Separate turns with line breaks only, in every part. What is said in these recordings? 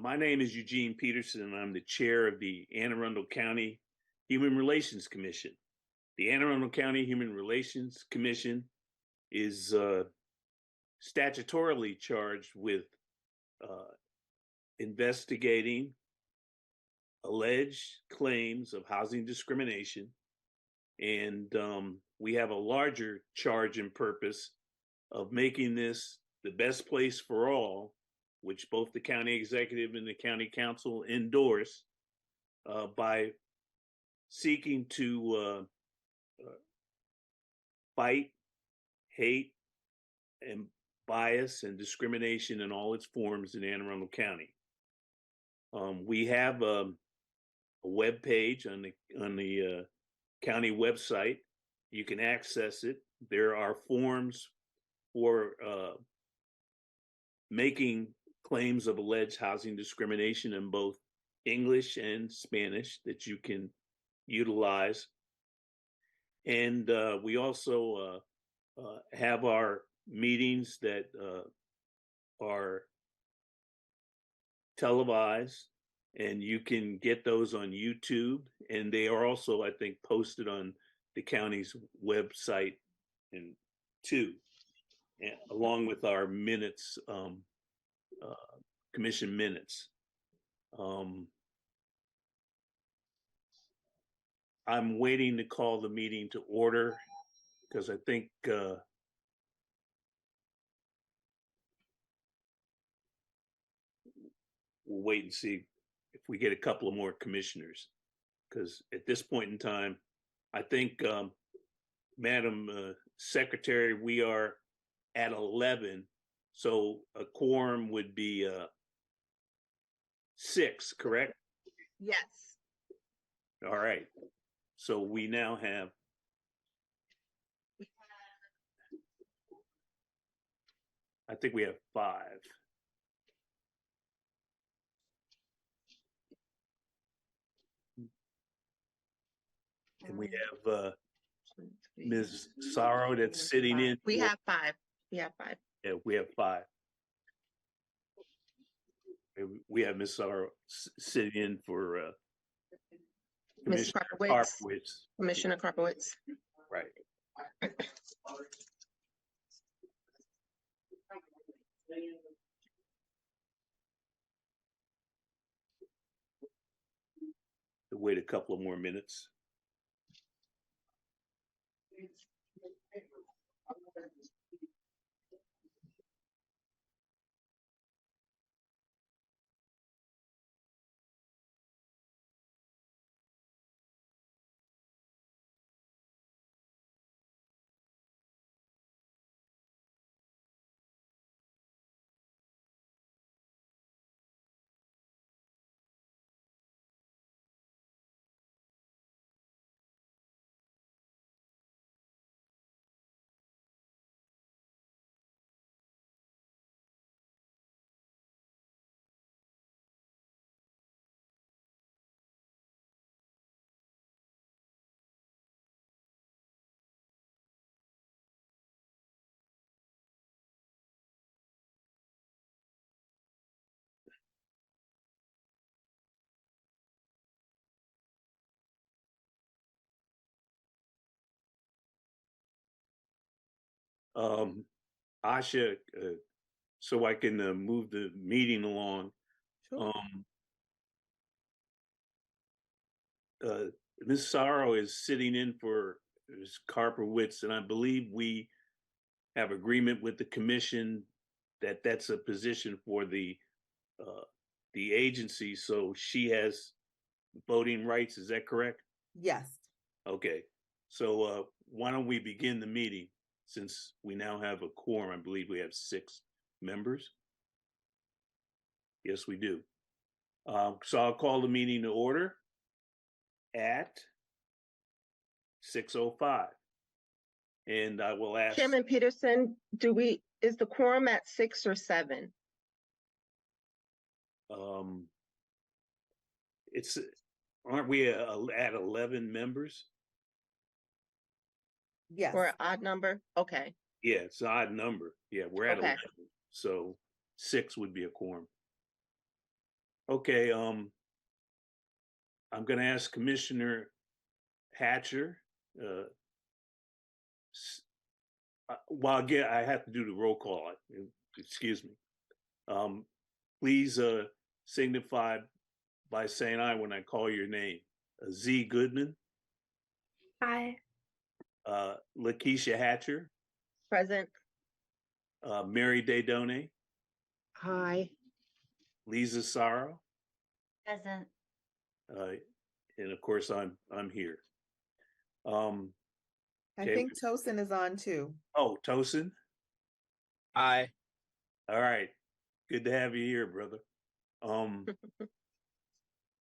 My name is Eugene Peterson, and I'm the chair of the Anne Arundel County Human Relations Commission. The Anne Arundel County Human Relations Commission is statutorily charged with investigating alleged claims of housing discrimination. And we have a larger charge and purpose of making this the best place for all, which both the county executive and the county council endorse, by seeking to fight hate and bias and discrimination in all its forms in Anne Arundel County. We have a web page on the county website. You can access it. There are forms for making claims of alleged housing discrimination in both English and Spanish that you can utilize. And we also have our meetings that are televised, and you can get those on YouTube. And they are also, I think, posted on the county's website and too, along with our minutes, commission minutes. I'm waiting to call the meeting to order because I think we'll wait and see if we get a couple of more commissioners, because at this point in time, I think, Madam Secretary, we are at 11, so a quorum would be 6, correct?
Yes.
All right. So we now have I think we have 5. And we have Ms. Sorrow that's sitting in.
We have 5. We have 5.
Yeah, we have 5. We have Ms. Sorrow sitting in for
Ms. Karpowicz. Commissioner Karpowicz.
Right. Wait a couple of more minutes. Asha, so I can move the meeting along.
Sure.
Ms. Sorrow is sitting in for Ms. Karpowicz, and I believe we have agreement with the commission that that's a position for the agency, so she has voting rights. Is that correct?
Yes.
Okay, so why don't we begin the meeting, since we now have a quorum? I believe we have 6 members. Yes, we do. So I'll call the meeting to order at 6:05. And I will ask
Chairman Peterson, is the quorum at 6 or 7?
aren't we at 11 members?
Yes.
Or an odd number? Okay.
Yeah, it's an odd number. Yeah, we're at
Okay.
11. So 6 would be a quorum. Okay, I'm going to ask Commissioner Hatcher. Uh, well, again, I have to do the roll call. Excuse me. Please signify by saying aye when I call your name. Z. Goodman.
Aye.
Lakeisha Hatcher.
Present.
Mary Daydone.
Aye.
Lisa Sorrow.
Present.
And of course, I'm here.
I
Okay.
think Tosin is on too.
Oh, Tosin.
Aye.
All right. Good to have you here, brother.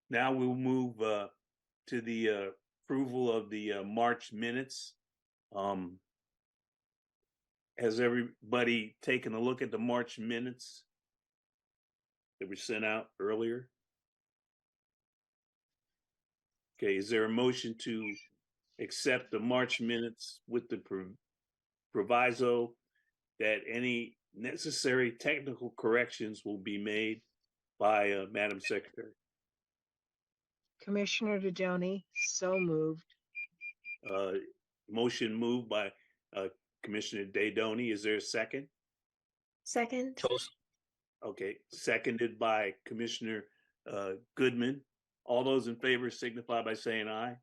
Now we'll move to the approval of the March minutes. Has everybody taken a look at the March minutes that were sent out earlier? Okay, is there a motion to accept the March minutes with the proviso that any necessary technical corrections will be made by Madam Secretary?
Commissioner Dejoni, so moved.
Motion moved by Commissioner Daydoni. Is there a second?
Second.
Tosin.
Okay, seconded by Commissioner Goodman. All those in favor signify by saying aye.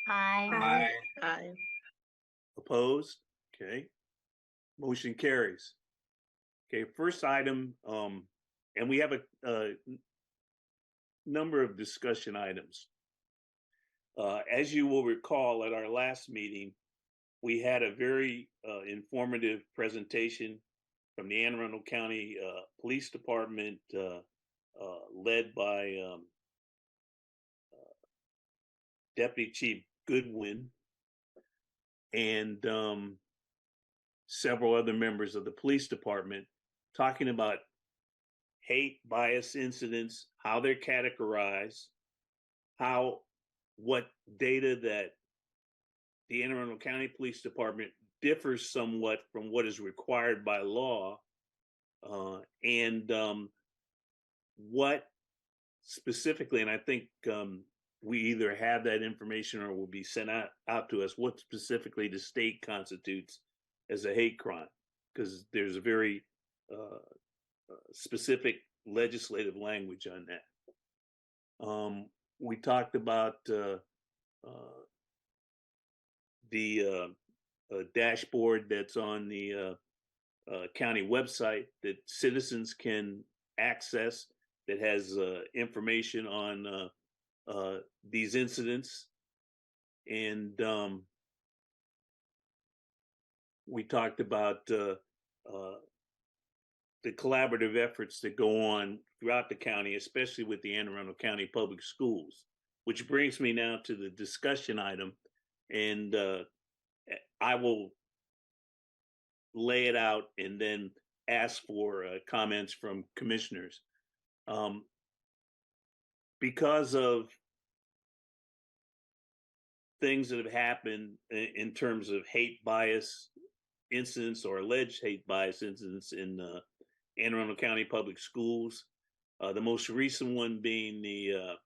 Aye.
Aye.
Aye.
Opposed? Okay. Motion carries. Okay, first item, and we have a number of discussion items. As you will recall, at our last meeting, we had a very informative presentation from the Anne Arundel County Police Department, led by Deputy Chief Goodwin and several other members of the police department, talking about hate bias incidents, how they're categorized, what data that the Anne Arundel County Police Department differs somewhat from what is required by law, and what specifically, and I think we either have that information or will be sent out to us, what specifically the state constitutes as a hate crime, because there's a very specific legislative language on that. We talked about the dashboard that's on the county website that citizens can access that has information on these incidents. And we talked about the collaborative efforts that go on throughout the county, especially with the Anne Arundel County Public Schools, which brings me now to the discussion item. And I will lay it out and then ask for comments from commissioners. Because of things that have happened in terms of hate bias incidents or alleged hate bias incidents in Anne Arundel County Public Schools, the most recent one being the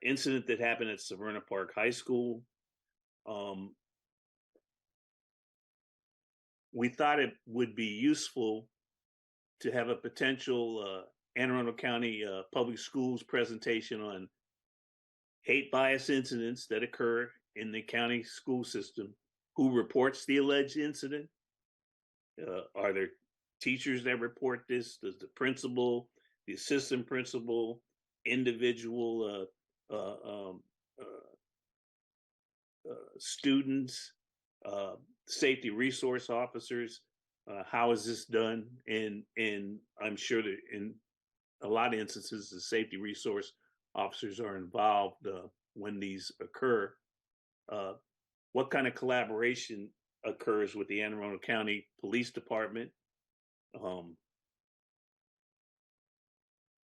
incident that happened at Severna Park High School. We thought it would be useful to have a potential Anne Arundel County Public Schools presentation on hate bias incidents that occur in the county school system. Who reports the alleged incident? Are there teachers that report this? Does the principal, the assistant principal, individual students, safety resource officers? How is this done? And I'm sure that in a lot of instances, the safety resource officers are involved when these occur. What kind of collaboration occurs with the Anne Arundel County Police Department?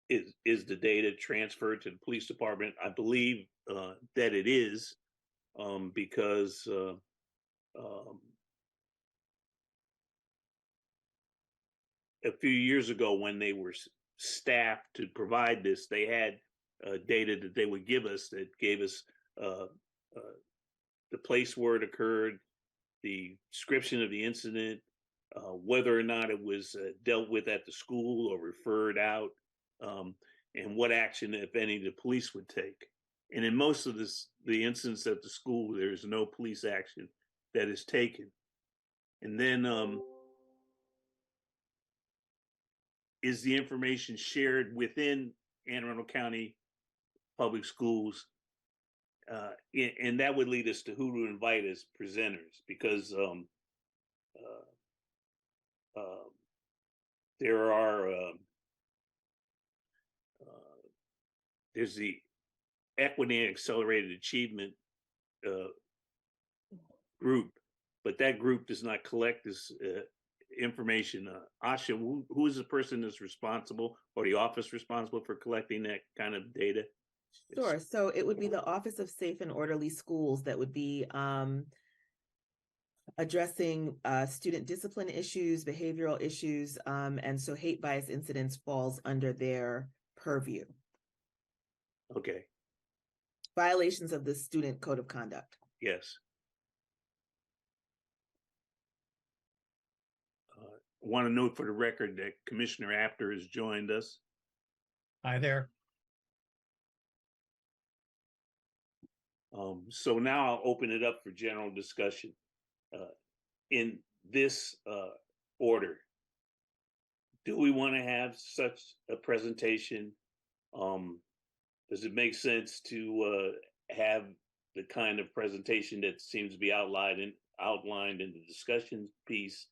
Is the data transferred to the police department? I believe that it is, because a few years ago when they were staff to provide this, they had data that they would give us that gave us the place where it occurred, the description of the incident, whether or not it was dealt with at the school or referred out, and what action, if any, the police would take. And in most of the incidents at the school, there's no police action that is taken. And then is the information shared within Anne Arundel County Public Schools? And that would lead us to who to invite as presenters, because there are there's the Equity and Accelerated Achievement group, but that group does not collect this information. Asha, who is the person that's responsible, or the office responsible for collecting that kind of data?
Sure. So it would be the Office of Safe and Orderly Schools that would be addressing student discipline issues, behavioral issues, and so hate bias incidents falls under their purview.
Okay.
Violations of the student code of conduct.
Yes. Want to note for the record that Commissioner Apter has joined us.
Hi there.
So now I'll open it up for general discussion. In this order, do we want to have such a presentation? Does it make sense to have the kind of presentation that seems to be outlined in the discussion piece?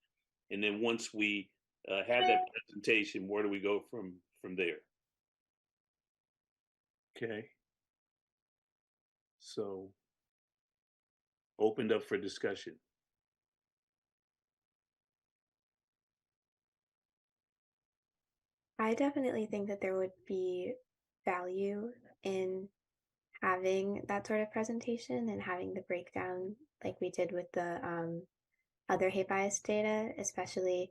And then once we have that presentation, where do we go from there? Okay. So opened up for discussion.
I definitely think that there would be value in having that sort of presentation and having the breakdown like we did with the other hate bias data, especially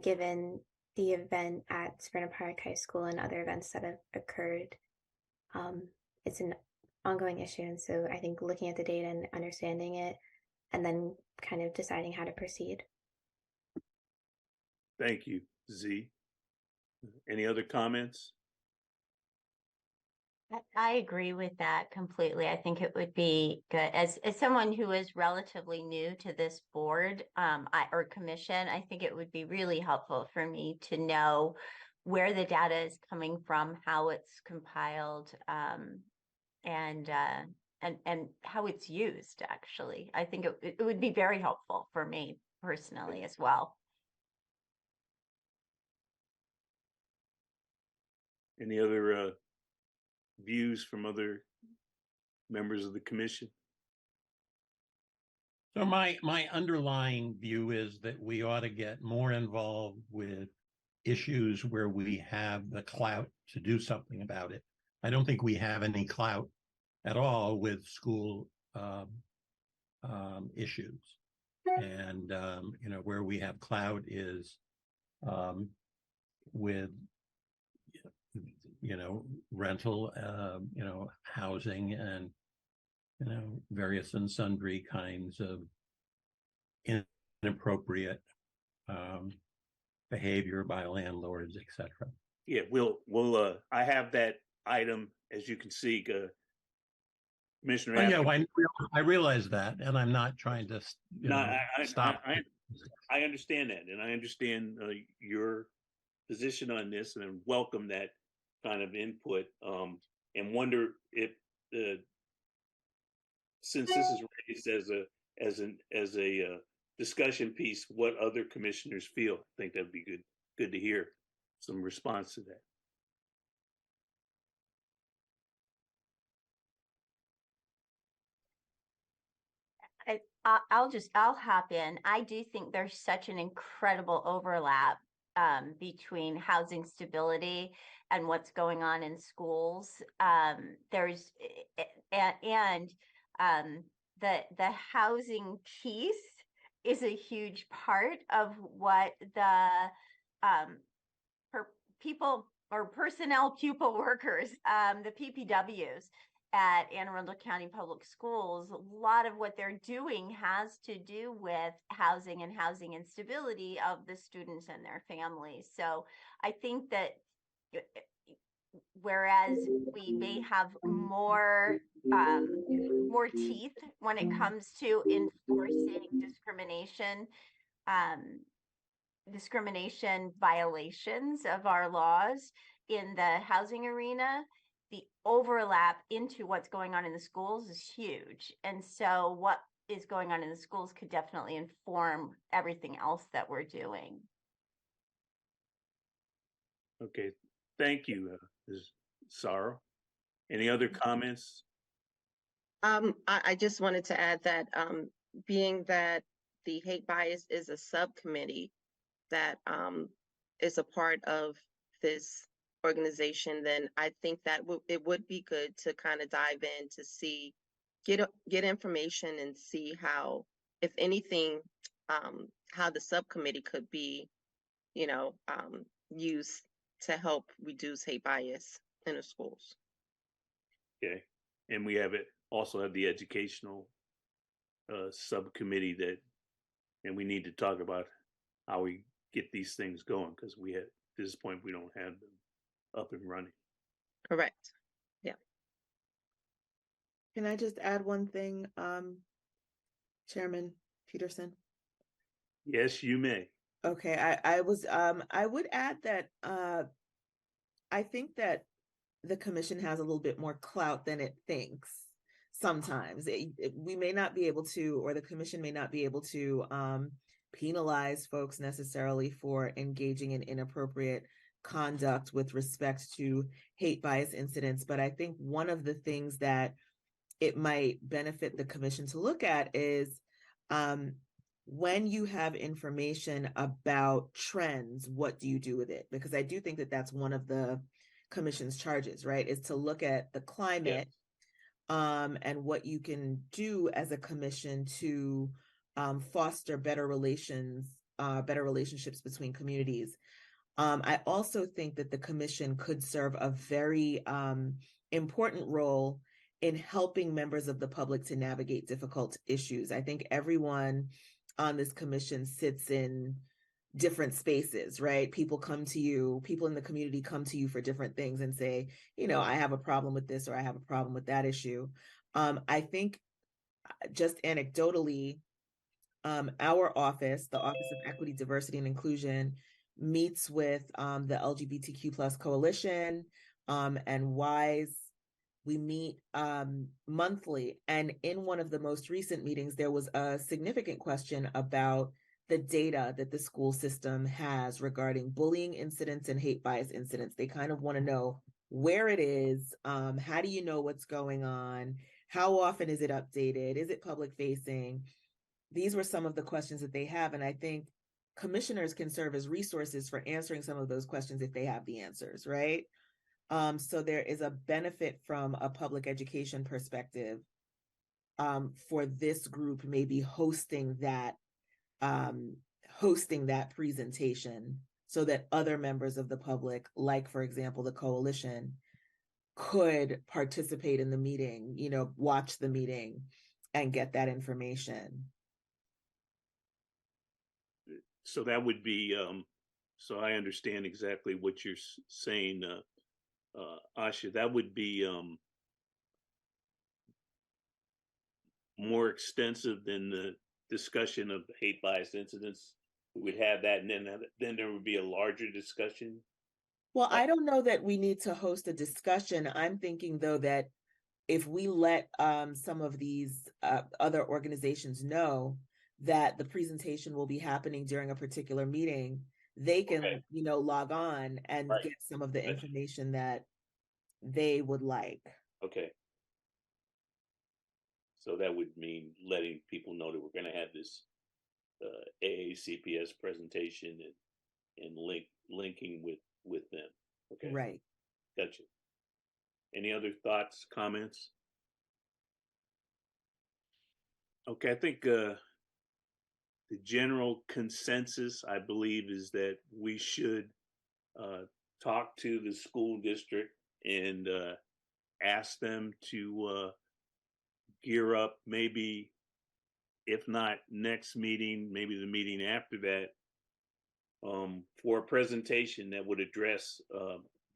given the event at Springer Park High School and other events that have occurred. It's an ongoing issue, and so I think looking at the data and understanding it and then kind of deciding how to proceed.
Thank you, Z. Any other comments?
I agree with that completely. I think it would be good as someone who is relatively new to this board or commission. I think it would be really helpful for me to know where the data is coming from, how it's compiled, and how it's used. Actually, I think it would be very helpful for me personally as well.
Any other views from other members of the commission?
So my underlying view is that we ought to get more involved with issues where we have the clout to do something about it. I don't think we have any clout at all with school issues. And, where we have clout is with rental, housing and, various and sundry kinds of inappropriate behavior by landlords, etc.
Yeah, we'll I have that item, as you can see, Commissioner.
Oh, yeah, I realize that, and I'm not trying to stop.
I understand that, and I understand your position on this, and I welcome that kind of input, and wonder if since this is raised as a discussion piece, what other commissioners feel. I think that'd be good to hear some response to that.
I'll hop in. I do think there's such an incredible overlap between housing stability and what's going on in schools. There's the housing piece is a huge part of what the people or personnel pupil workers, the PPWs at Anne Arundel County Public Schools, a lot of what they're doing has to do with housing and housing instability of the students and their families. So I think that whereas we may have more more teeth when it comes to enforcing discrimination violations of our laws in the housing arena, the overlap into what's going on in the schools is huge. And so what is going on in the schools could definitely inform everything else that we're doing.
Okay, thank you, Ms. Sarah. Any other comments?
I just wanted to add that, being that the hate bias is a subcommittee that, is a part of this organization, then I think that it would be good to kind of dive in to see, get information and see how, if anything, how the subcommittee could be, used to help reduce hate bias in the schools.
Okay, and we also have the educational subcommittee and we need to talk about how we get these things going, because at this point we don't have them up and running.
Correct. Yeah.
Can I just add one thing, Chairman Peterson?
Yes, you may.
Okay, I would add that I think that the commission has a little bit more clout than it thinks. Sometimes we may not be able to, or the commission may not be able to penalize folks necessarily for engaging in inappropriate conduct with respect to hate bias incidents. But I think one of the things that it might benefit the commission to look at is when you have information about trends, what do you do with it? Because I do think that that's one of the commission's charges, right? Is to look at the climate, and what you can do as a commission to foster better relationships between communities. I also think that the commission could serve a very important role in helping members of the public to navigate difficult issues. I think everyone on this commission sits in different spaces, right? People in the community come to you for different things and say, I have a problem with this, or I have a problem with that issue. I think just anecdotally, our office, the Office of Equity, Diversity, and Inclusion, meets with the LGBTQ plus coalition and WISE. We meet monthly. And in one of the most recent meetings, there was a significant question about the data that the school system has regarding bullying incidents and hate bias incidents. They kind of want to know where it is. How do you know what's going on? How often is it updated? Is it public facing? These were some of the questions that they have. And I think commissioners can serve as resources for answering some of those questions if they have the answers, right? So there is a benefit from a public education perspective for this group maybe hosting that presentation so that other members of the public, like, for example, the coalition, could participate in the meeting, watch the meeting and get that information.
So that would be, so I understand exactly what you're saying, Asha. That would be more extensive than the discussion of the hate bias incidents. We would have that, and then there would be a larger discussion.
Well, I don't know that we need to host a discussion. I'm thinking, though, that if we let some of these other organizations know that the presentation will be happening during a particular meeting, they can, log on and get some of the information that they would like.
Okay. So that would mean letting people know that we're going to have this AACPS presentation and linking with them. Okay.
Right.
Gotcha. Any other thoughts, comments? Okay, I think the general consensus, I believe, is that we should talk to the school district and ask them to gear up, maybe if not next meeting, maybe the meeting after that, for a presentation that would address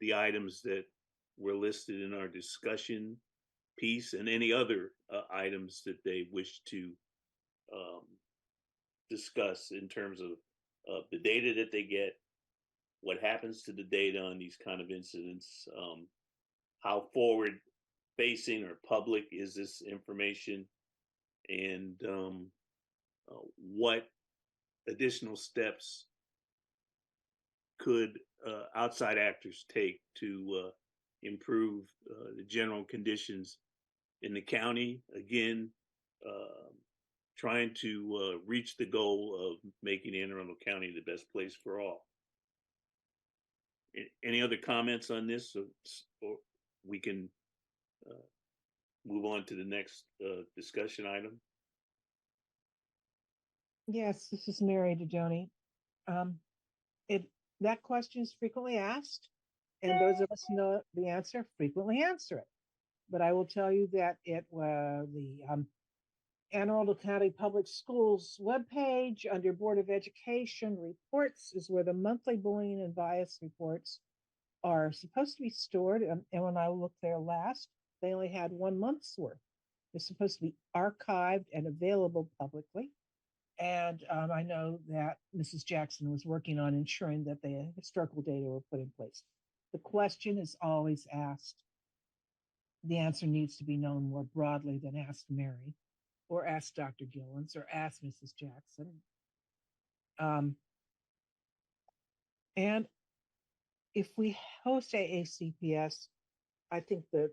the items that were listed in our discussion piece and any other items that they wish to discuss in terms of the data that they get, what happens to the data on these kind of incidents, how forward facing or public is this information, and what additional steps could outside actors take to improve the general conditions in the county. Again, trying to reach the goal of making Anne Arundel County the best place for all. Any other comments on this, or we can move on to the next discussion item?
Yes, this is Mary DeJoni. That question is frequently asked, and those of us who know the answer frequently answer it. But I will tell you that the Anne Arundel County Public Schools webpage under Board of Education reports is where the monthly bullying and bias reports are supposed to be stored. And when I looked there last, they only had 1 month's worth. They're supposed to be archived and available publicly. And I know that Mrs. Jackson was working on ensuring that the historical data were put in place. The question is always asked. The answer needs to be known more broadly than ask Mary, or ask Dr. Gillens, or ask Mrs. Jackson. And if we host AACPS, I think that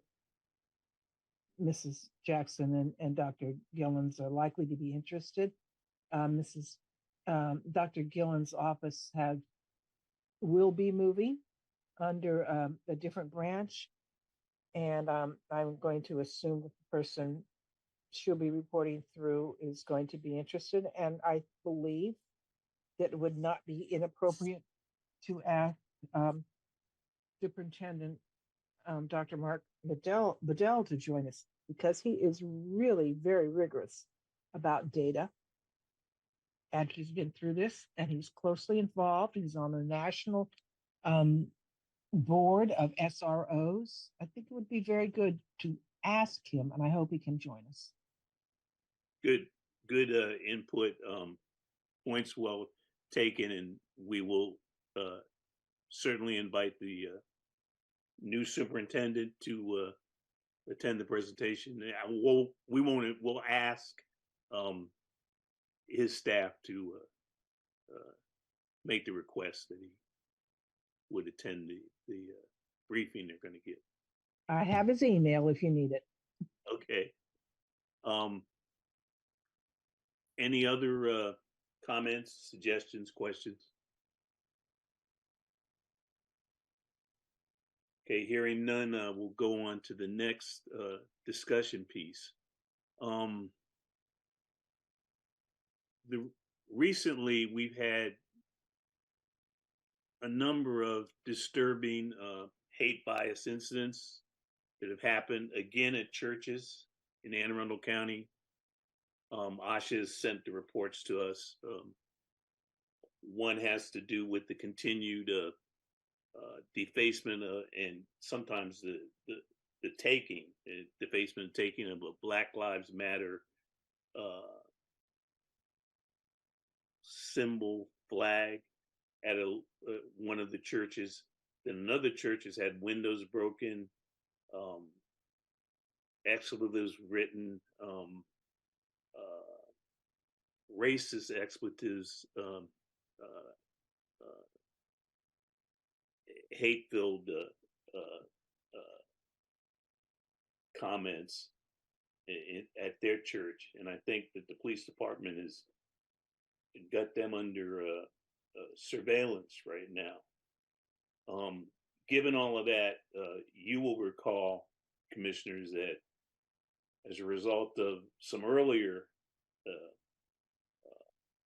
Mrs. Jackson and Dr. Gillens are likely to be interested. Dr. Gillen's office will be moving under a different branch, and I'm going to assume that the person she'll be reporting through is going to be interested. And I believe that it would not be inappropriate to ask Superintendent Dr. Mark Bedell to join us, because he is really very rigorous about data. And he's been through this, and he's closely involved. He's on the national board of SROs. I think it would be very good to ask him, and I hope he can join us.
Good input. Points well taken, and we will certainly invite the new superintendent to attend the presentation. We'll ask his staff to make the request that he would attend the briefing they're going to get.
I have his email if you need it.
Okay. Any other comments, suggestions, questions? Okay, hearing none, we'll go on to the next discussion piece. Recently, we've had a number of disturbing hate bias incidents that have happened again at churches in Anne Arundel County. Asha has sent the reports to us. One has to do with the continued defacement and sometimes the taking, defacement and taking of a Black Lives Matter symbol flag at one of the churches. Then another church has had windows broken, expletives written, racist expletives, hate-filled comments at their church. And I think that the police department has got them under surveillance right now. Given all of that, you will recall, commissioners, that as a result of some earlier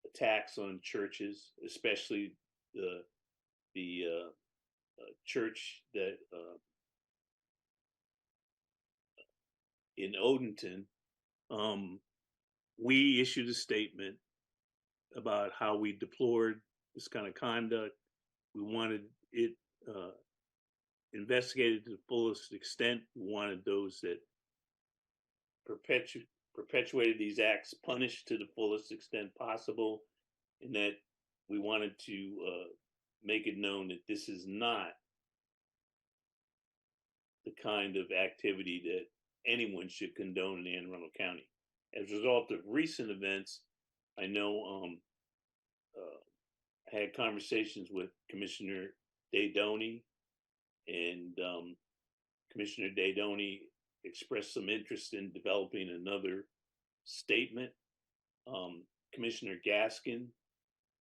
attacks on churches, especially the church that in Odenton, we issued a statement about how we deplored this kind of conduct. We wanted it investigated to the fullest extent. We wanted those that perpetuated these acts punished to the fullest extent possible, and that we wanted to make it known that this is not the kind of activity that anyone should condone in Anne Arundel County. As a result of recent events, I know I had conversations with Commissioner Daydoney, and Commissioner Daydoney expressed some interest in developing another statement. Commissioner Gaskin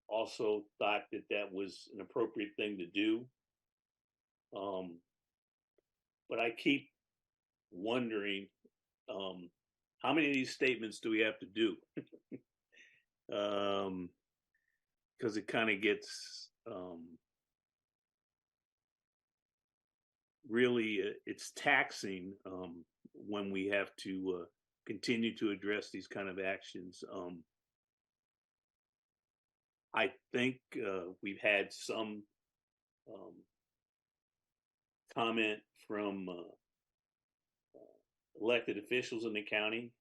also thought that that was an appropriate thing to do. But I keep wondering, how many of these statements do we have to do? Because it kind of gets really, it's taxing when we have to continue to address these kind of actions. I think we've had some comment from elected officials in the county.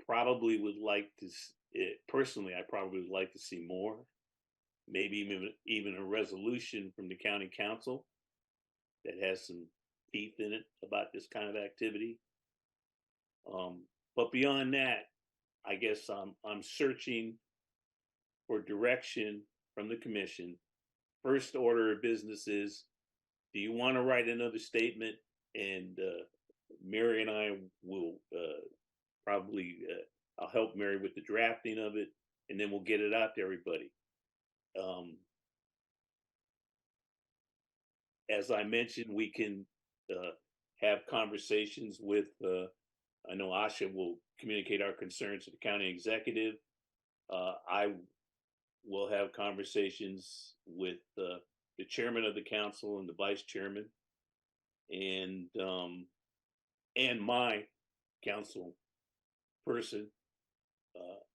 Probably would like to, personally, I probably would like to see more, maybe even a resolution from the county council that has some teeth in it about this kind of activity. But beyond that, I guess I'm searching for direction from the commission. First order of business is, do you want to write another statement? And Mary and I will probably, I'll help Mary with the drafting of it, and then we'll get it out to everybody. As I mentioned, we can have conversations with, I know Asha will communicate our concerns to the county executive. I will have conversations with the chairman of the council and the vice chairman, and my council person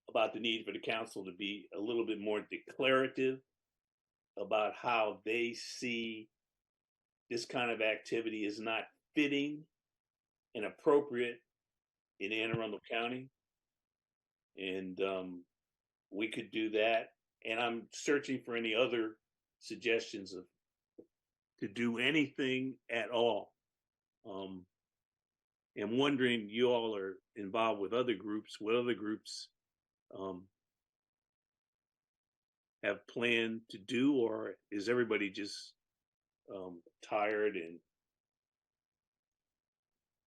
about the need for the council to be a little bit more declarative about how they see this kind of activity is not fitting and appropriate in Anne Arundel County. And we could do that. And I'm searching for any other suggestions of to do anything at all. And wondering, you all are involved with other groups, what other groups have planned to do, or is everybody just tired and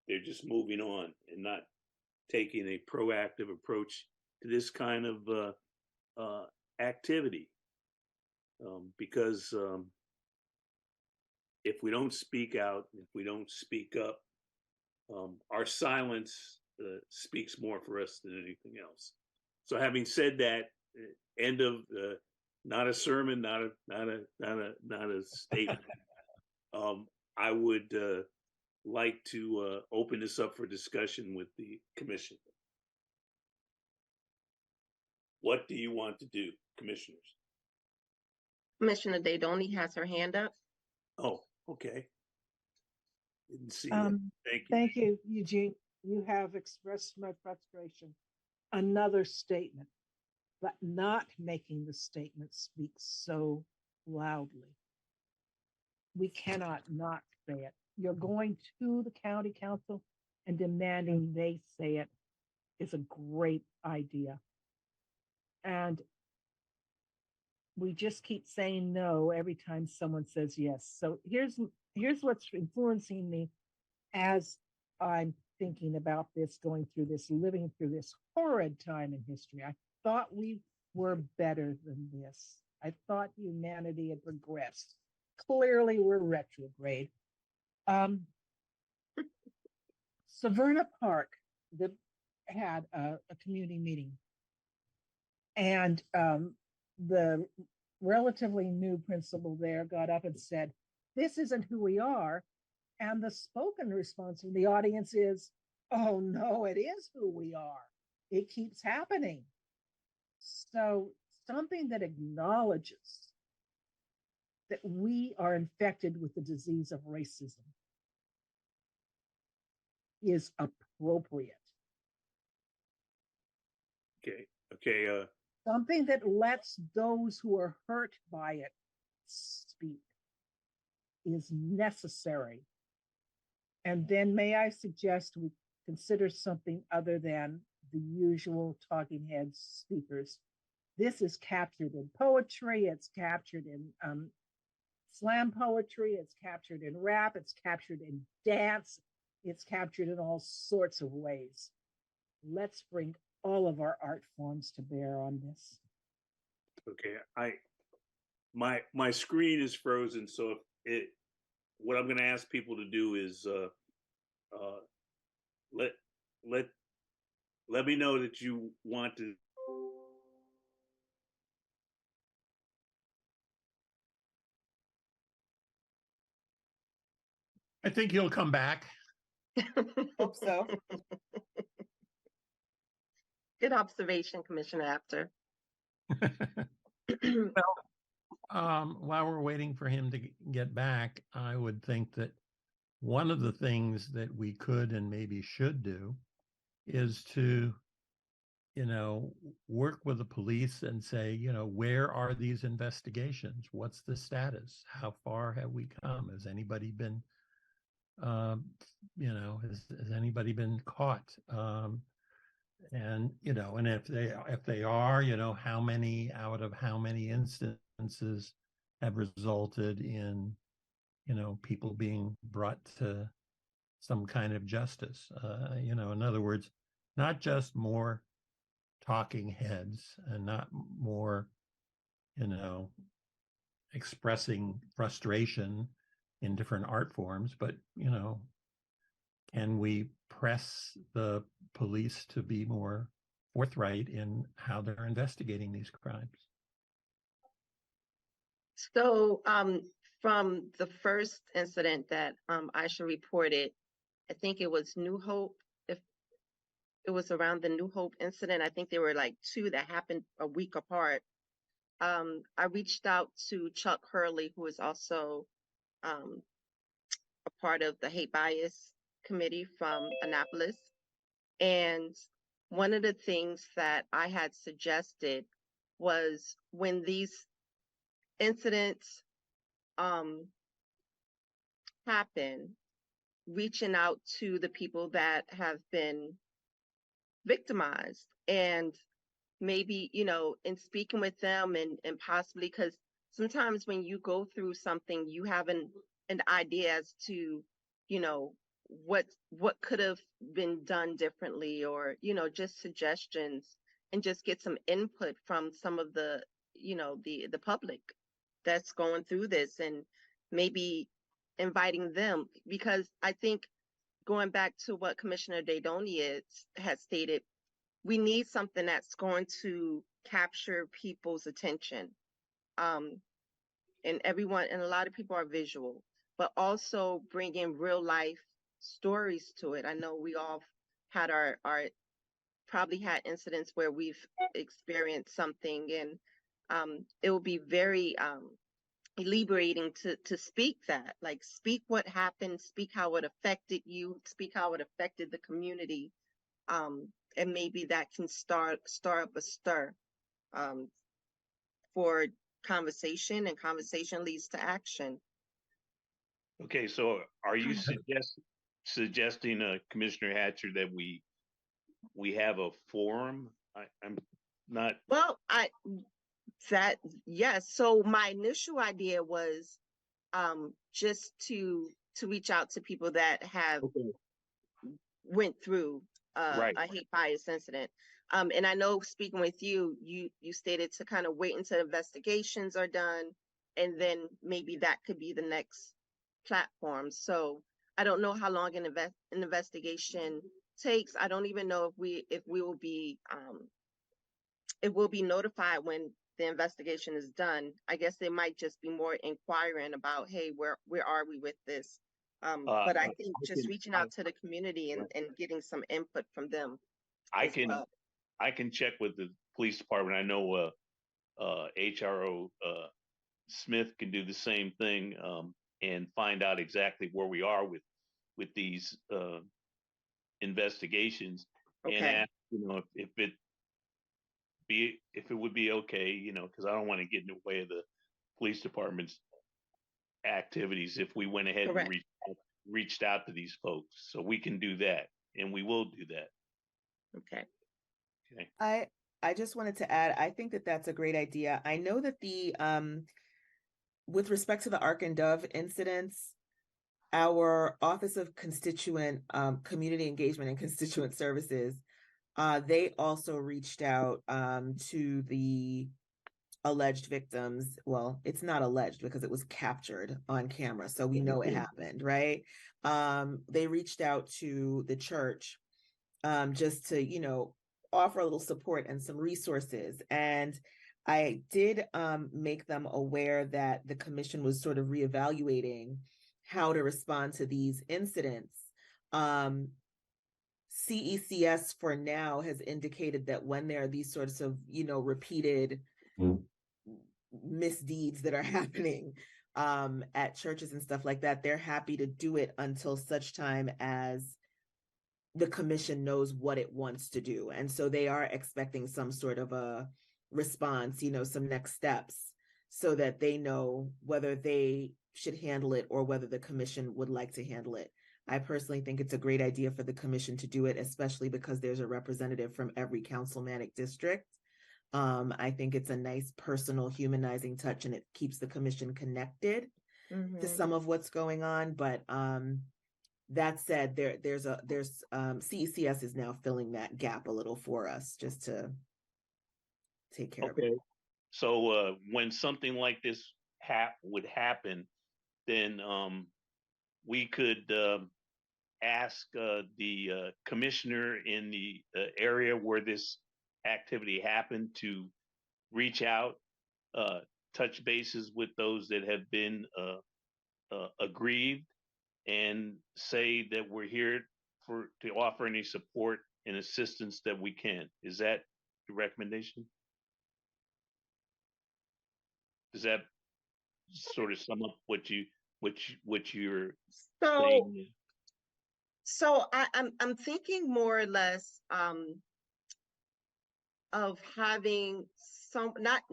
they're just moving on and not taking a proactive approach to this kind of activity? Because if we don't speak out, if we don't speak up, our silence speaks more for us than anything else. So having said that, end of not a sermon, not a statement. I would like to open this up for discussion with the commission. What do you want to do, commissioners?
Commissioner Daydoney has her hand up.
Oh, okay. Didn't see that. Thank you.
Thank you, Eugene. You have expressed my frustration. Another statement, but not making the statement speak so loudly. We cannot not say it. You're going to the county council and demanding they say it is a great idea. And we just keep saying no every time someone says yes. So here's what's influencing me as I'm thinking about this, going through this, living through this horrid time in history. I thought we were better than this. I thought humanity had progressed. Clearly, we're retrograde. Severna Park had a community meeting, and the relatively new principal there got up and said, this isn't who we are. And the spoken response from the audience is, oh no, it is who we are. It keeps happening. So something that acknowledges that we are infected with the disease of racism is appropriate.
Okay.
Something that lets those who are hurt by it speak is necessary. And then may I suggest we consider something other than the usual talking head speakers. This is captured in poetry, it's captured in slam poetry, it's captured in rap, it's captured in dance, it's captured in all sorts of ways. Let's bring all of our art forms to bear on this.
Okay, my screen is frozen, so what I'm going to ask people to do is let me know that you want to.
I think he'll come back.
Hope so.
Good observation, Commissioner Apter.
While we're waiting for him to get back, I would think that one of the things that we could and maybe should do is to, work with the police and say, where are these investigations? What's the status? How far have we come? Has anybody been, has anybody been caught? And if they are, how many out of how many instances have resulted in, people being brought to some kind of justice. In other words, not just more talking heads and not more, expressing frustration in different art forms, but, can we press the police to be more forthright in how they're investigating these crimes?
So from the first incident that Aisha reported, I think it was New Hope. If it was around the New Hope incident, I think there were like two that happened a week apart. I reached out to Chuck Hurley, who is also a part of the hate bias committee from Annapolis. And one of the things that I had suggested was when these incidents happen, reaching out to the people that have been victimized and maybe, in speaking with them and possibly, because sometimes when you go through something, you have an idea as to, what could have been done differently, or, just suggestions, and just get some input from some of the, the public that's going through this, and maybe inviting them, because I think going back to what Commissioner Daydoni has stated, we need something that's going to capture people's attention. And a lot of people are visual, but also bring in real life stories to it. I know we all had probably had incidents where we've experienced something, and it will be very liberating to speak that, like speak what happened, speak how it affected you, speak how it affected the community. And maybe that can start up a stir for conversation, and conversation leads to action.
Okay, so are you suggesting, Commissioner Hatcher, that we have a forum? I'm not.
Well, yes. So my initial idea was just to reach out to people that have went through
Right.
a hate bias incident. And I know, speaking with you stated to kind of wait until investigations are done, and then maybe that could be the next platform. So I don't know how long an investigation takes. I don't even know if we will be it will be notified when the investigation is done, I guess they might just be more inquiring about, hey, where are we with this? But I think just reaching out to the community and getting some input from them.
I
as
can
well.
I can check with the police department. I know HRO Smith can do the same thing, and find out exactly where we are with these investigations, and
Okay.
ask, if it would be okay, because I don't want to get in the way of the police department's activities if we went ahead and
Correct.
reached out to these folks. So we can do that, and we will do that.
Okay.
Okay.
I just wanted to add, I think that that's a great idea. I know that the with respect to the Ark and Dove incidents, our Office of Constituent Community Engagement and Constituent Services, they also reached out to the alleged victims. Well, it's not alleged because it was captured on camera, so we know it happened, right? They reached out to the church just to, offer a little support and some resources. And I did make them aware that the commission was sort of reevaluating how to respond to these incidents. CECS for now has indicated that when there are these sorts of, repeated misdeeds that are happening at churches and stuff like that, they're happy to do it until such time as the commission knows what it wants to do. And so they are expecting some sort of a response, some next steps, so that they know whether they should handle it or whether the commission would like to handle it. I personally think it's a great idea for the commission to do it, especially because there's a representative from every councilmanic district. I think it's a nice personal humanizing touch, and it keeps the commission connected to some of what's going on. But that said, there's CECS is now filling that gap a little for us, just to take care of it.
So when something like this would happen, then we could ask the commissioner in the area where this activity happened to reach out, touch bases with those that have been aggrieved, and say that we're here to offer any support and assistance that we can. Is that the recommendation? Does that sort of sum up what you're saying?
So I'm thinking more or less of having some not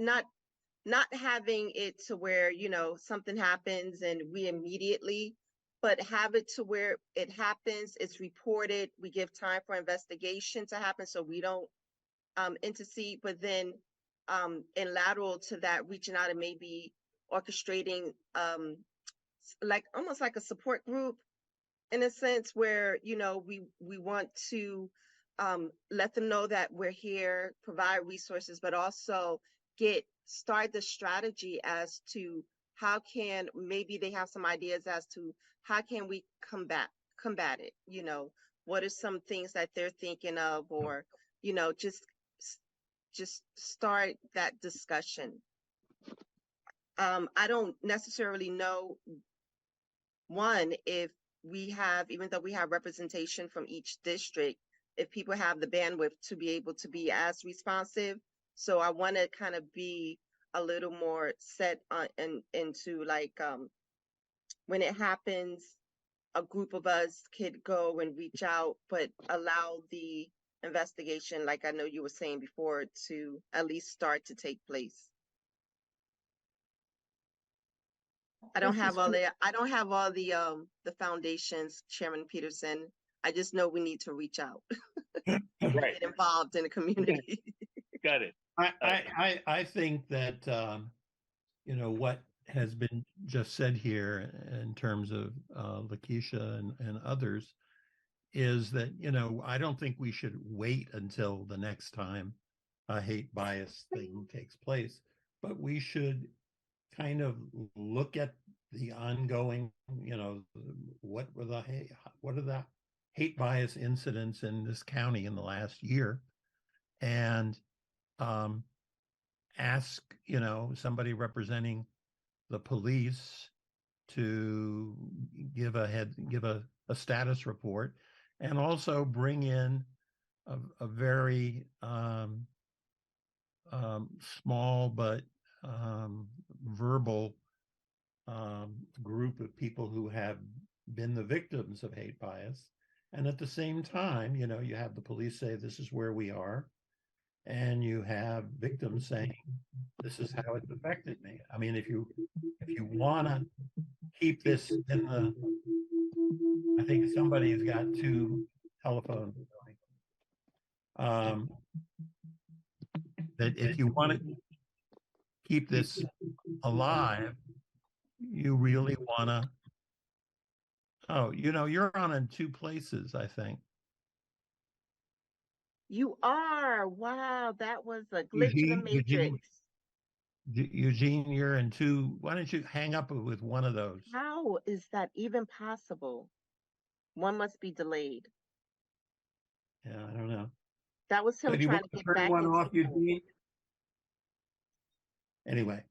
having it to where something happens and we immediately, but have it to where it happens, it's reported, we give time for investigation to happen so we don't intercede, but then in lateral to that, reaching out and maybe orchestrating like almost like a support group in a sense where we want to let them know that we're here, provide resources, but also start the strategy as to how can maybe they have some ideas as to how can we combat it. What are some things that they're thinking of, or just start that discussion. I don't necessarily know, one, if we have, even though we have representation from each district, if people have the bandwidth to be able to be as responsive. So I want to kind of be a little more set on into like when it happens, a group of us could go and reach out, but allow the investigation, like I know you were saying before, to at least start to take place. I don't have all the foundations, Chairman Peterson. I just know we need to reach out.
Right.
Get involved in the community.
Got it.
I think that what has been just said here in terms of Lakeisha and others is that I don't think we should wait until the next time a hate bias thing takes place, but we should kind of look at the ongoing, what are the hate bias incidents in this county in the last year, and ask, somebody representing the police to give a status report, and also bring in a very small but verbal group of people who have been the victims of hate bias. And at the same time, you have the police say, this is where we are. And you have victims saying, this is how it's affected me. I mean, if you want to keep this in the, I think somebody's got two telephones going. That if you want to keep this alive, you really want to, you're on in two places, I think.
You are. Wow, that was a glitch in the matrix.
Eugene, you're in two. Why don't you hang up with one of those?
How is that even possible? One must be delayed.
Yeah, I don't know.
That was him
So do you
trying
want
to
to
get
turn
back
one
into
off,
the pool.
Eugene? Anyway,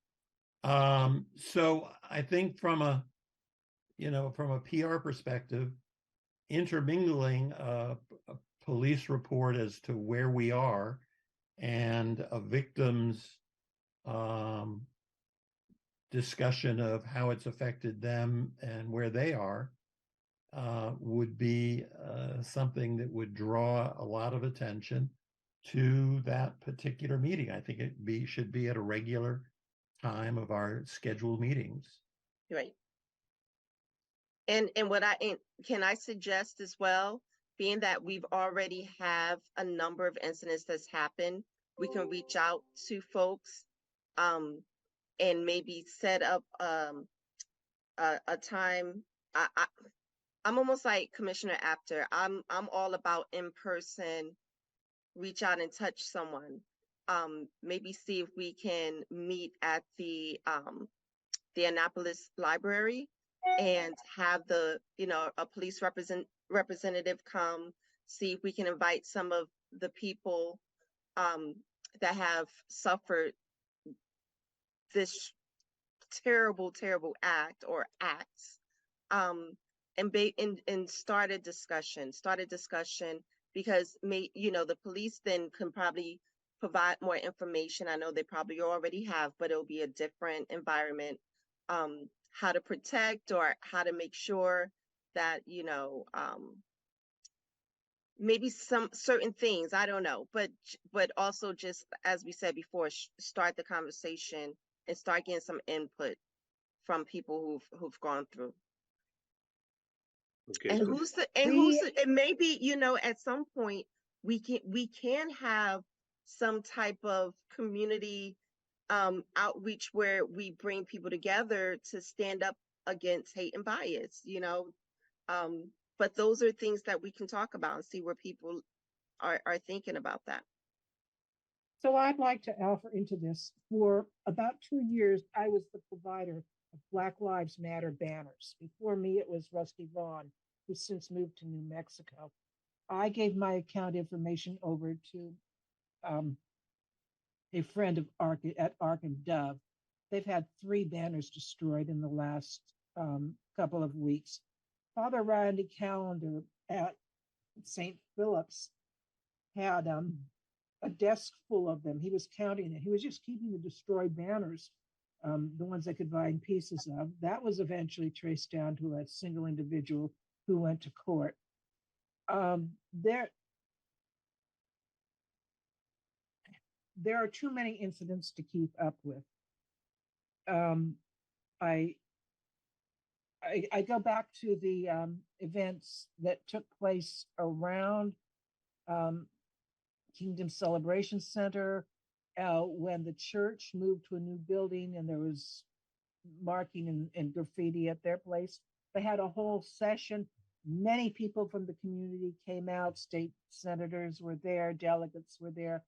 so I think from a PR perspective, intermingling a police report as to where we are and a victim's discussion of how it's affected them and where they are would be something that would draw a lot of attention to that particular meeting. I think should be at a regular time of our scheduled meetings.
Right. And can I suggest as well, being that we've already have a number of incidents that's happened, we can reach out to folks and maybe set up a time. I'm almost like Commissioner Apter. I'm all about in person, reach out and touch someone. Maybe see if we can meet at the Annapolis Library and have a police representative come, see if we can invite some of the people that have suffered this terrible, terrible act or acts, and start a discussion, because the police then can probably provide more information. I know they probably already have, but it'll be a different environment, how to protect or how to make sure that, maybe some certain things, I don't know, but also, just as we said before, start the conversation and start getting some input from people who've gone through.
Okay.
And
So
and maybe, at some point we can have some type of community outreach where we bring people together to stand up against hate and bias, but those are things that we can talk about and see where people are thinking about that.
So I'd like to offer into this. For about 2 years, I was the provider of Black Lives Matter banners. Before me, it was Rusty Vaughn, who's since moved to New Mexico. I gave my account information over to a friend of at Ark and Dove. They've had 3 banners destroyed in the last couple of weeks. Father Randy Callender at St. Philip's had a desk full of them. He was counting it. He was just keeping the destroyed banners, the ones they could buy in pieces of. That was eventually traced down to a single individual who went to court. There are too many incidents to keep up with. I go back to the events that took place around Kingdom Celebration Center, when the church moved to a new building and there was marking and graffiti at their place. They had a whole session. Many people from the community came out. State senators were there, delegates were there.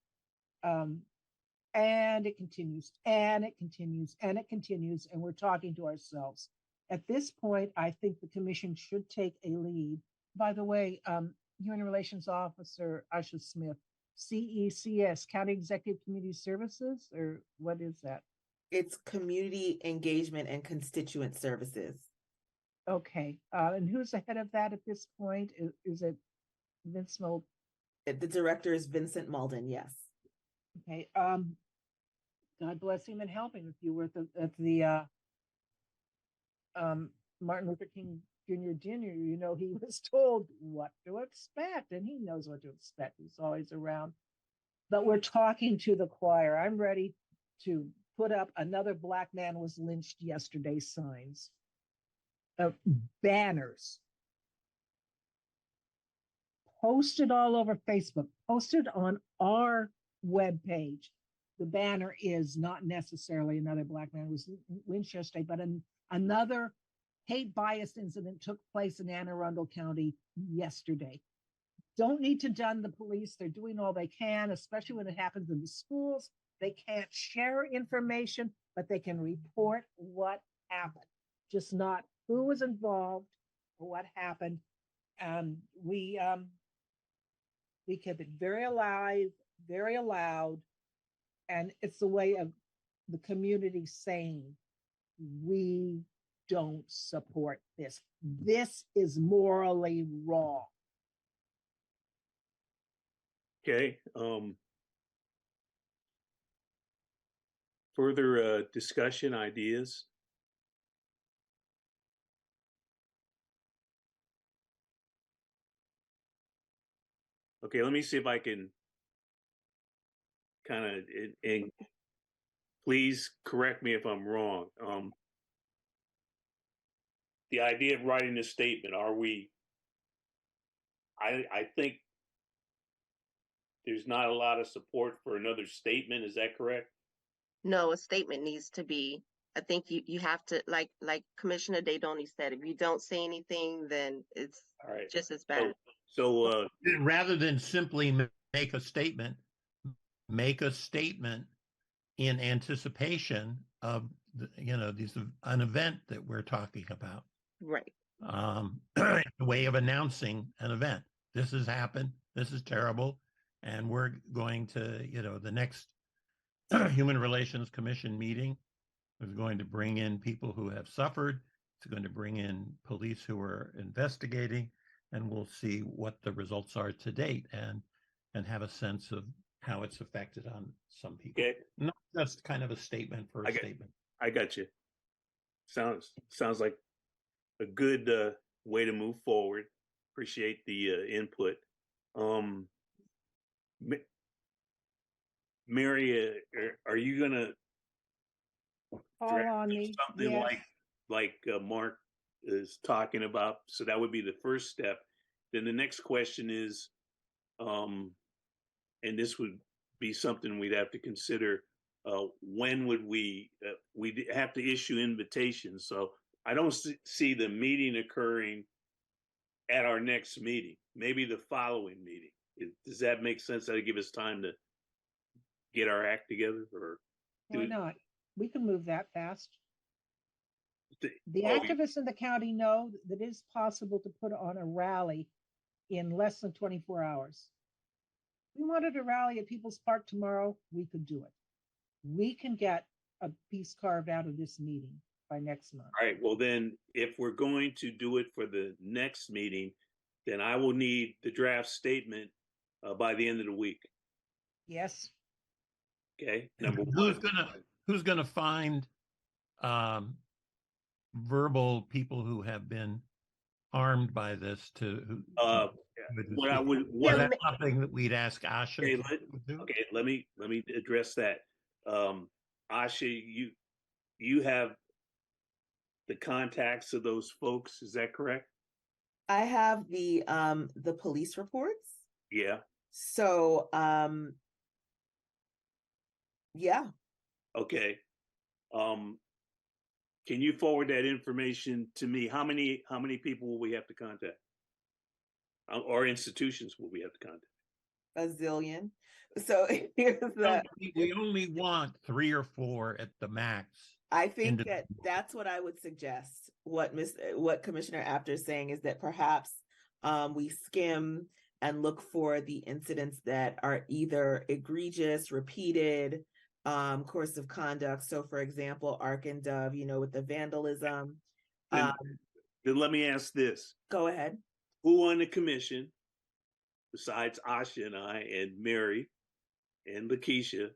And it continues, and it continues, and it continues, and we're talking to ourselves. At this point, I think the commission should take a lead. By the way, Human Relations Officer Asha Smith, CECS, County Executive Community Services, or what is that?
It's community engagement and constituent services.
Okay, and who's the head of that at this point? Is it Vince Mold?
The director is Vincent Malden, yes.
Okay, God bless him and help him. If you were at the Martin Luther King Jr., you know, he was told what to expect, and he knows what to expect. He's always around. But we're talking to the choir. I'm ready to put up another Black man was lynched yesterday signs. Banners posted all over Facebook, posted on our webpage. The banner is not necessarily another Black man was lynched yesterday, but another hate bias incident took place in Anne Arundel County yesterday. Don't need to dun the police. They're doing all they can, especially when it happens in the schools. They can't share information, but they can report what happened, just not who was involved or what happened. We kept it very alive, very loud, and it's the way of the community saying, we don't support this. This is morally wrong.
Okay. Further discussion, ideas? Okay, let me see if I can kind of, and please correct me if I'm wrong. The idea of writing a statement, I think there's not a lot of support for another statement. Is that correct?
No, a statement needs to be, I think you have to, like Commissioner Daydoni said, if you don't say anything, then it's
All right.
just as bad.
So
Rather than simply make a statement in anticipation of an event that we're talking about.
Right.
A way of announcing an event. This has happened. This is terrible, and we're going to, the next Human Relations Commission meeting is going to bring in people who have suffered. It's going to bring in police who are investigating, and we'll see what the results are to date and have a sense of how it's affected on some people.
okay,
Not just kind of a statement for a statement.
I got you. Sounds like a good way to move forward. Appreciate the input. Mary, are you gonna
All on me.
something
Yes.
like Mark is talking about? So that would be the first step. Then the next question is, and this would be something we'd have to consider. When would we'd have to issue invitations? So I don't see the meeting occurring at our next meeting. Maybe the following meeting. Does that make sense? That'll give us time to get our act together, or
Why not? We can move that fast. The
oh,
activists in the county know that it is possible to put on a rally in less than 24 hours. We wanted a rally at People's Park tomorrow, we could do it. We can get a piece carved out of this meeting by next month.
All right. Well, then, if we're going to do it for the next meeting, then I will need the draft statement by the end of the week.
Yes.
Okay. Number
Who's
one.
gonna find verbal people who have been harmed by this that's something that we'd ask Asha to do?
Okay, let me address that. Asha, you have the contacts of those folks, is that correct?
I have the police reports.
Yeah.
So yeah.
Okay. Can you forward that information to me? How many people will we have to contact? Or institutions will we have to contact?
A zillion. So here's the.
We only want 3 or 4 at the max.
I think that's what I would suggest. What Commissioner Apter is saying is that perhaps we skim and look for the incidents that are either egregious, repeated, course of conduct. So for example, Ark and Dove, with the vandalism.
Then let me ask this.
Go ahead.
Who on the commission, besides Asha and I and Mary and Lakeisha,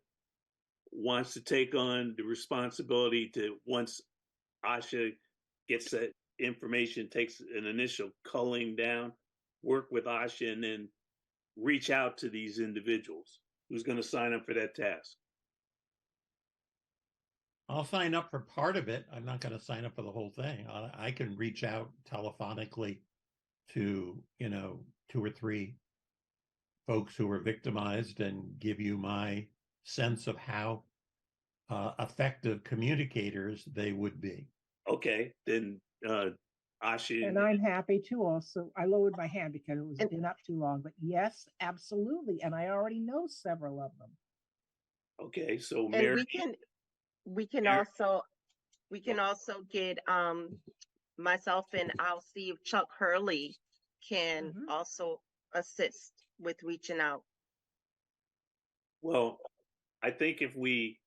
wants to take on the responsibility to, once Asha gets that information, takes an initial culling down, work with Asha, and then reach out to these individuals? Who's going to sign up for that task?
I'll sign up for part of it. I'm not going to sign up for the whole thing. I can reach out telephonically to, 2 or 3 folks who were victimized and give you my sense of how effective communicators they would be.
Okay, then Asha.
And I'm happy to also. I lowered my hand because it was been up too long, but yes, absolutely. And I already know several of them.
Okay, so
And
Mary.
we can
Mary.
also get myself, and I'll see if Chuck Hurley can also assist with reaching out.
Well, I think if we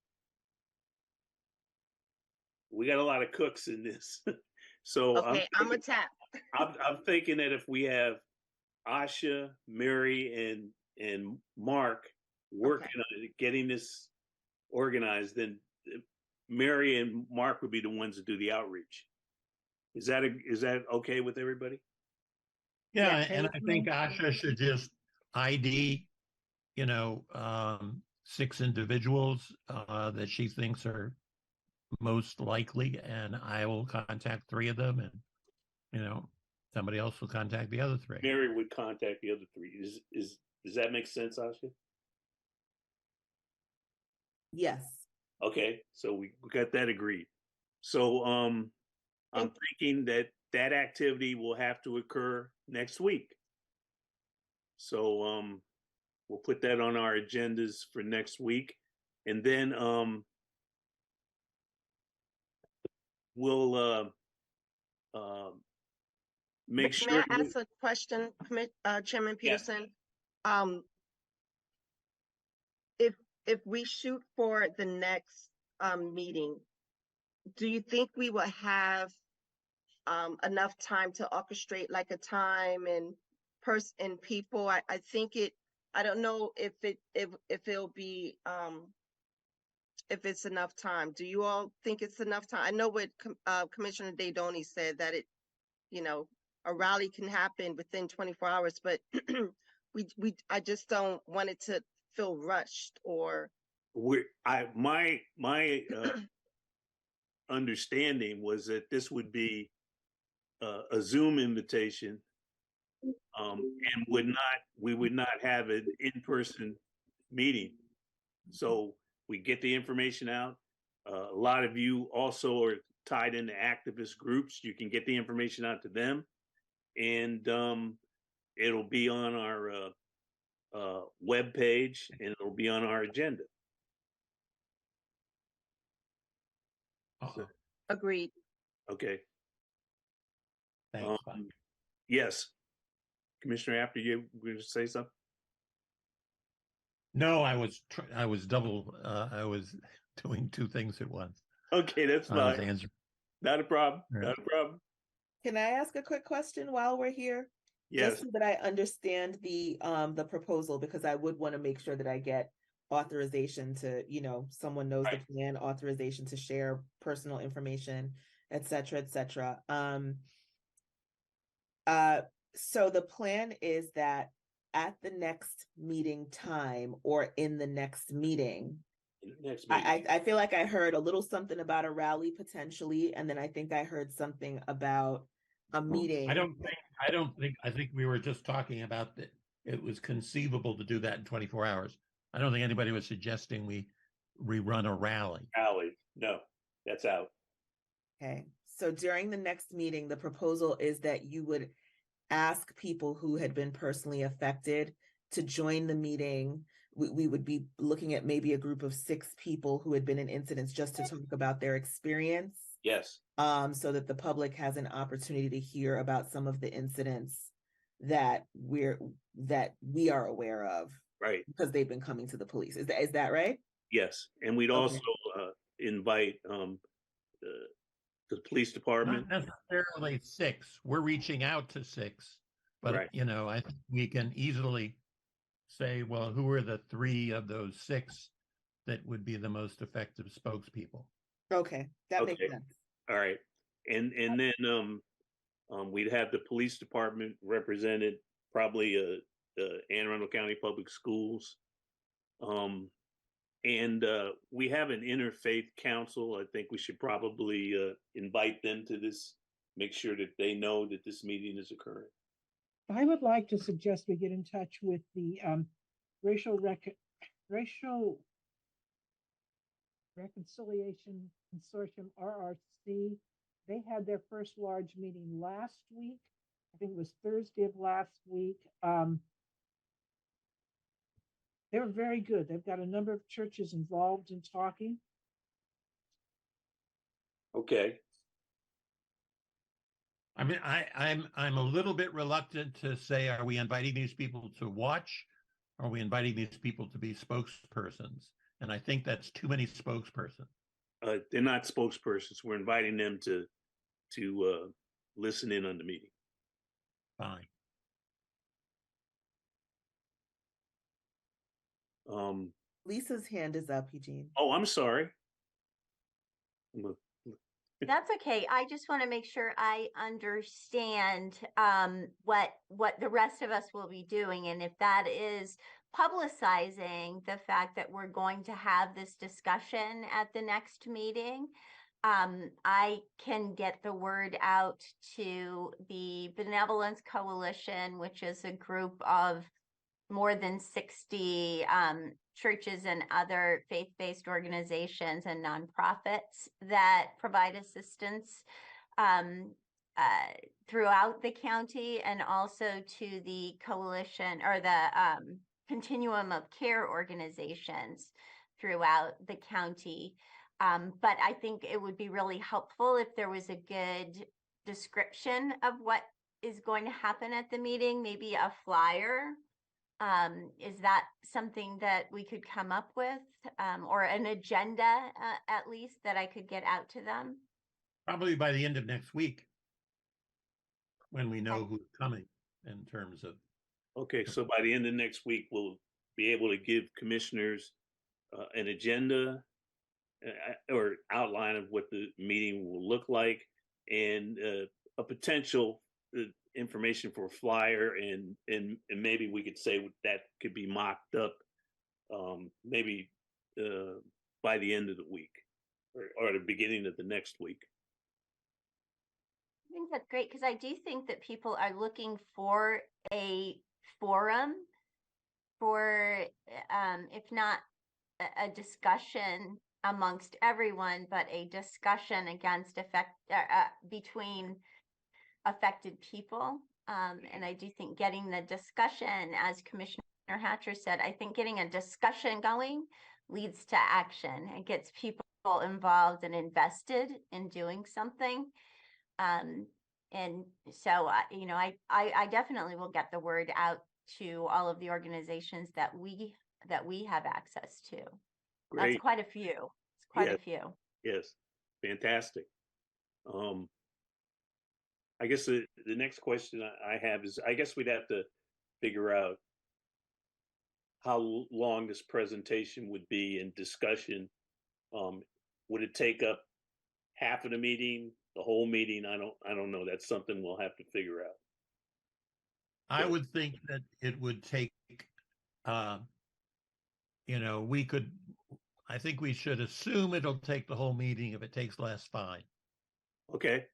got a lot of cooks in this. So
Okay, I'm a tap.
I'm thinking that if we have Asha, Mary, and Mark working on it, getting this organized, then Mary and Mark would be the ones to do the outreach. Is that okay with everybody?
Yeah,
Yeah,
and I think Asha should just ID, 6 individuals that she thinks are most likely, and I will contact 3 of them, and somebody else will contact the other 3.
Mary would contact the other 3. Does that make sense, Asha?
Yes.
Okay, so we got that agreed. So I'm thinking that activity will have to occur next week. So we'll put that on our agendas for next week, and then we'll make sure.
May I ask a question, Chairman Peterson? Yes. If we shoot for the next meeting, do you think we will have enough time to orchestrate like a time and people? I think I don't know if it'll be if it's enough time. Do you all think it's enough time? I know what Commissioner Daydoni said, that a rally can happen within 24 hours, but I just don't want it to feel rushed or.
My understanding was that this would be a Zoom invitation, and we would not have an in-person meeting. So we get the information out. A lot of you also are tied into activist groups. You can get the information out to them, and it'll be on our web page, and it'll be on our agenda.
Agreed.
Okay.
Thanks.
Yes, Commissioner, after you were going to say something.
No, I was doing 2 things at once.
Okay, that's fine. Not a problem.
Right.
Not a problem.
Can I ask a quick question while we're here?
Yes.
Just so that I understand the proposal, because I would want to make sure that I get authorization to, someone knows the plan, authorization to share personal information, et cetera, et cetera. So the plan is that at the next meeting time, or in the next meeting, I feel like I heard a little something about a rally potentially, and then I think I heard something about a meeting.
I think we were just talking about that it was conceivable to do that in 24 hours. I don't think anybody was suggesting we rerun a rally.
No, that's out.
Okay, so during the next meeting, the proposal is that you would ask people who had been personally affected to join the meeting. We would be looking at maybe a group of 6 people who had been in incidents, just to talk about their experience.
Yes.
So that the public has an opportunity to hear about some of the incidents that we are aware of,
Right.
because they've been coming to the police. Is that right?
Yes. And we'd
Okay.
also invite the police department.
Not necessarily 6. We're reaching out to 6, but
Right.
you know, I think we can easily say, well, who are the 3 of those 6 that would be the most effective spokespeople?
Okay, that makes
Okay.
sense.
All right. And then we'd have the police department represented, probably Anne Arundel County Public Schools. And we have an interfaith council. I think we should probably invite them to this, make sure that they know that this meeting is occurring.
I would like to suggest we get in touch with the Racial Reconciliation Consortium, RRC. They had their first large meeting last week. I think it was Thursday of last week. They were very good. They've got a number of churches involved in talking.
Okay.
I mean, I'm a little bit reluctant to say, are we inviting these people to watch? Are we inviting these people to be spokespersons? And I think that's too many spokespersons.
They're not spokespersons. We're inviting them to listen in on the meeting.
Fine.
Lisa's hand is up, Eugene.
Oh, I'm sorry.
That's okay. I just want to make sure I understand what the rest of us will be doing, and if that is publicizing the fact that we're going to have this discussion at the next meeting. I can get the word out to the Benevolence Coalition, which is a group of more than 60 churches and other faith-based organizations and nonprofits that provide assistance throughout the county, and also to the coalition or the continuum of care organizations throughout the county. But I think it would be really helpful if there was a good description of what is going to happen at the meeting, maybe a flyer. Is that something that we could come up with, or an agenda at least that I could get out to them?
Probably by the end of next week, when we know who's coming in terms of.
Okay, so by the end of next week, we'll be able to give commissioners an agenda or outline of what the meeting will look like, and a potential information for a flyer, and maybe we could say that could be mocked up maybe by the end of the week or the beginning of the next week.
I think that's great, because I do think that people are looking for a forum for, if not a discussion amongst everyone, but a discussion between affected people. And I do think getting the discussion, as Commissioner Hatcher said, I think getting a discussion going leads to action. It gets people involved and invested in doing something. And so, I definitely will get the word out to all of the organizations that we have access to.
Great.
That's quite a few. It's quite a few.
Yes, fantastic. I guess the next question I have is, I guess we'd have to figure out how long this presentation would be in discussion. Would it take up half of the meeting, the whole meeting? I don't know. That's something we'll have to figure out.
I would think that it would take, I think we should assume it'll take the whole meeting. If it takes less, fine.
Okay.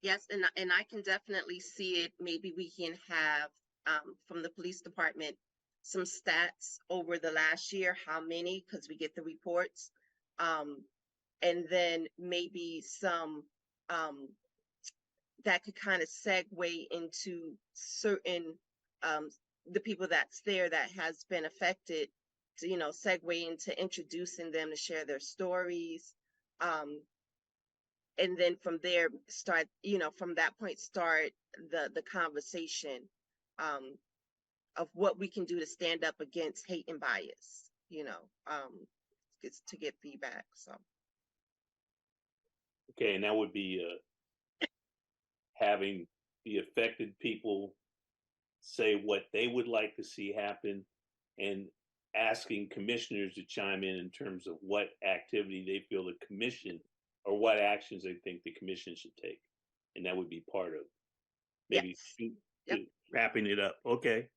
Yes, and I can definitely see it. Maybe we can have from the police department some stats over the last year, how many, because we get the reports, and then maybe some that could kind of segue into certain the people that's there that has been affected, to segue into introducing them to share their stories. and then from there start, from that point start the conversation of what we can do to stand up against hate and bias, it's to get feedback. So
Okay, and that would be having the affected people say what they would like to see happen, and asking commissioners to chime in terms of what activity they feel the commission, or what actions they think the commission should take. And that would be part of maybe
yes. Yep.
wrapping it up. Okay.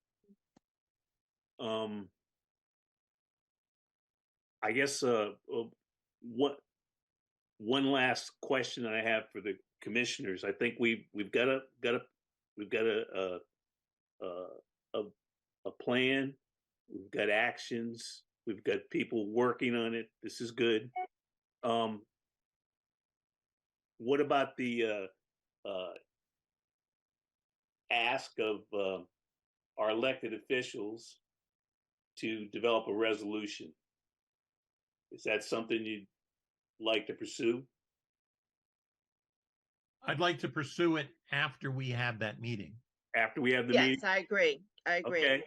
I guess one last question I have for the commissioners. I think we've got a plan. We've got actions. We've got people working on it. This is good. What about the ask of our elected officials to develop a resolution? Is that something you'd like to pursue?
I'd like to pursue it after we have that meeting.
After we have the
Yes,
meeting?
I agree.
Okay.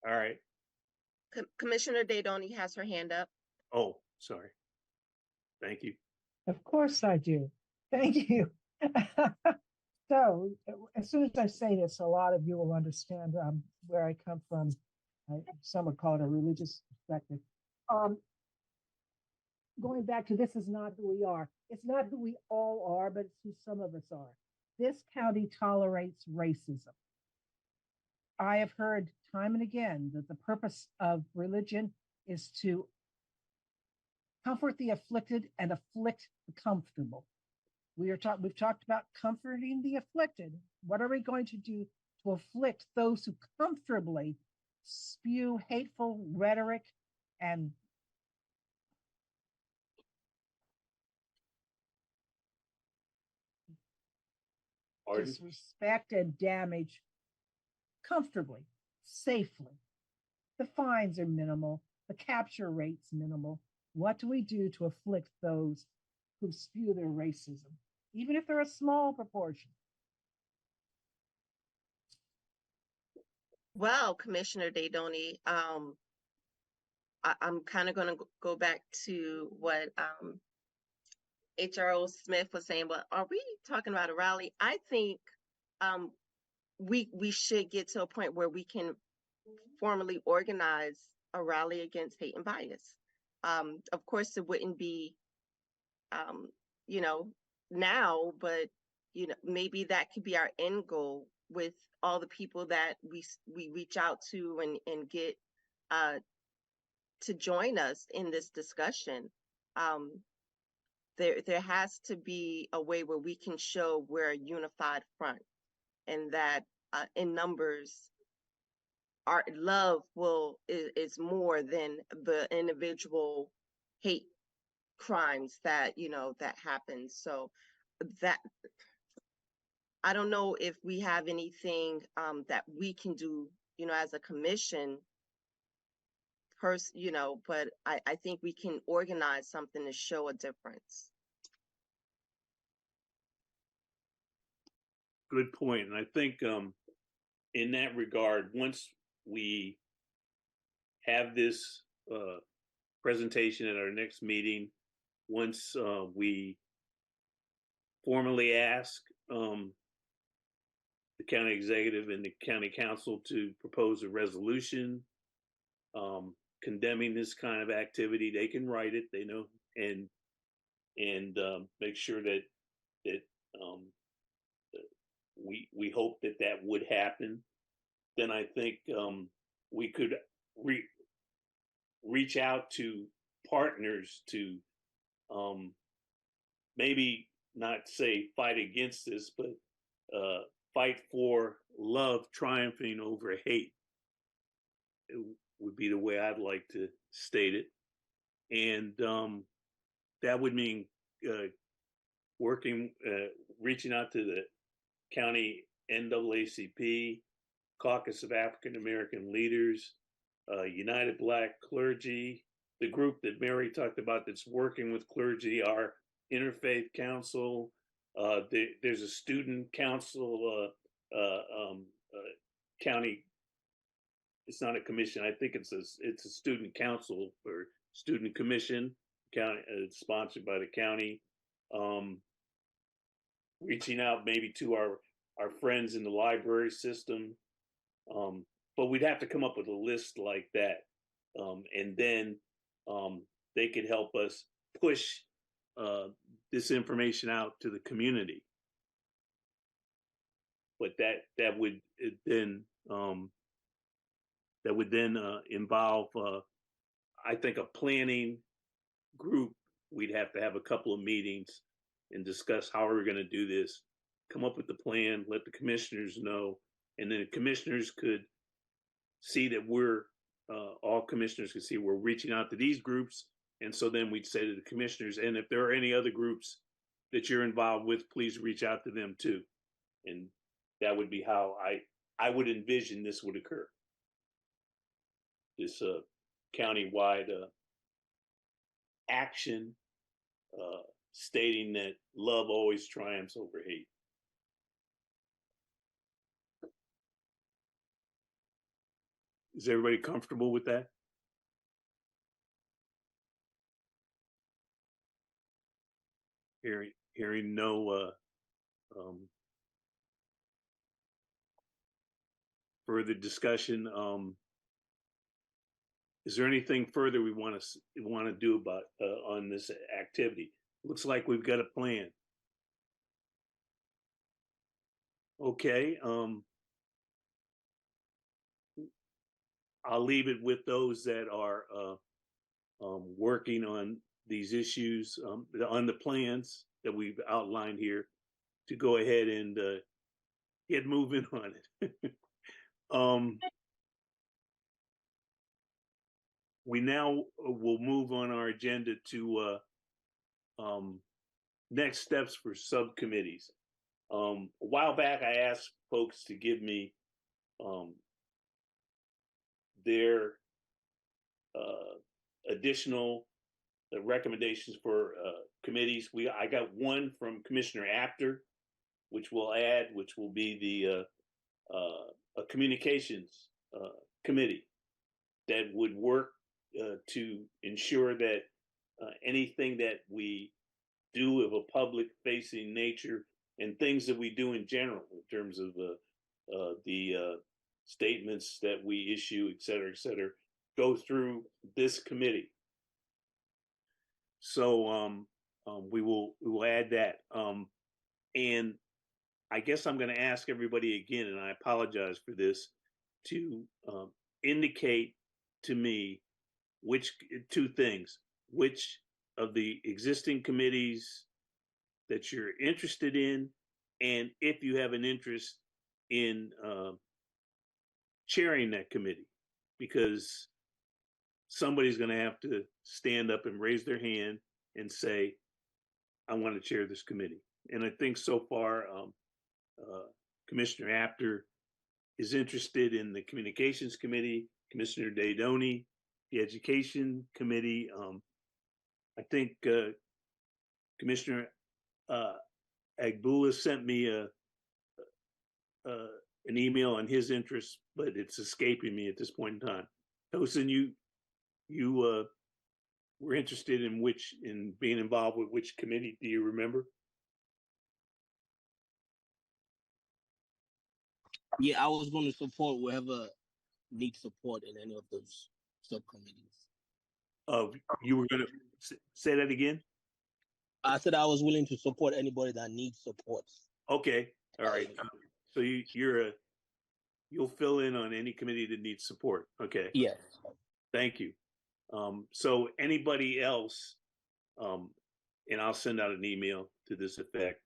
All right.
Commissioner Daydoni has her hand up.
Oh, sorry. Thank you.
Of course I do. Thank you. So as soon as I say this, a lot of you will understand where I come from. Some would call it a religious perspective. Going back to this is not who we are. It's not who we all are, but it's who some of us are. This county tolerates racism. I have heard time and again that the purpose of religion is to comfort the afflicted and afflict the comfortable. We've talked about comforting the afflicted. What are we going to do to afflict those who comfortably spew hateful rhetoric and disrespect and damage comfortably, safely? The fines are minimal, the capture rate's minimal. What do we do to afflict those who spew their racism, even if they're a small proportion?
Well, Commissioner Daydoni, I'm kind of going to go back to what H.R.O. Smith was saying, but are we talking about a rally? I think we should get to a point where we can formally organize a rally against hate and bias. Of course, it wouldn't be, now, but maybe that could be our end goal with all the people that we reach out to and get to join us in this discussion. There has to be a way where we can show we're a unified front, and that in numbers, our love is more than the individual hate crimes that that happen. So that I don't know if we have anything that we can do, as a commission, but I think we can organize something to show a difference.
Good point. And I think in that regard, once we have this presentation at our next meeting, once we formally ask the county executive and the county council to propose a resolution condemning this kind of activity, they can write it, they know, and make sure that we hope that would happen. Then I think we could reach out to partners to maybe not say fight against this, but fight for love triumphing over hate. It would be the way I'd like to state it. And that would mean reaching out to the county NAACP, Caucus of African American Leaders, United Black Clergy, the group that Mary talked about that's working with clergy, our interfaith council. There's a student council, county. It's not a commission. I think it's a student council or student commission. County, sponsored by the county. Reaching out maybe to our friends in the library system. But we'd have to come up with a list like that. And then they could help us push this information out to the community. But that would then involve, I think, a planning group. We'd have to have a couple of meetings and discuss how we're going to do this, come up with the plan, let the commissioners know, and then the commissioners could see that all commissioners could see we're reaching out to these groups. And so then we'd say to the commissioners, and if there are any other groups that you're involved with, please reach out to them too. And that would be how I would envision this would occur. This countywide action stating that love always triumphs over hate. Is everybody comfortable with that? Hearing no further discussion. Is there anything further we want to do about on this activity? Looks like we've got a plan. Okay. I'll leave it with those that are working on these issues, on the plans that we've outlined here, to go ahead and get moving on it. We now will move on our agenda to next steps for subcommittees. A while back, I asked folks to give me their additional recommendations for committees. I got one from Commissioner Apter, which we'll add, which will be a communications committee that would work to ensure that anything that we do of a public-facing nature and things that we do in general in terms of the statements that we issue, et cetera, go through this committee. So we will add that. And I guess I'm going to ask everybody again, and I apologize for this, to indicate to me two things, which of the existing committees that you're interested in, and if you have an interest in chairing that committee, because somebody's going to have to stand up and raise their hand and say, I want to chair this committee. And I think so far, Commissioner Apter is interested in the Communications Committee, Commissioner Daydoni, the Education Committee. I think Commissioner Agbula sent me an email on his interest, but it's escaping me at this point in time. Tosin, you were interested in being involved with which committee? Do you remember?
Yeah, I was going to support whoever needs support in any of those subcommittees.
You were going to say that again?
I said I was willing to support anybody that needs support.
Okay, all right. So you'll fill in on any committee that needs support. Okay.
Yes.
Thank you. So anybody else, and I'll send out an email to this effect,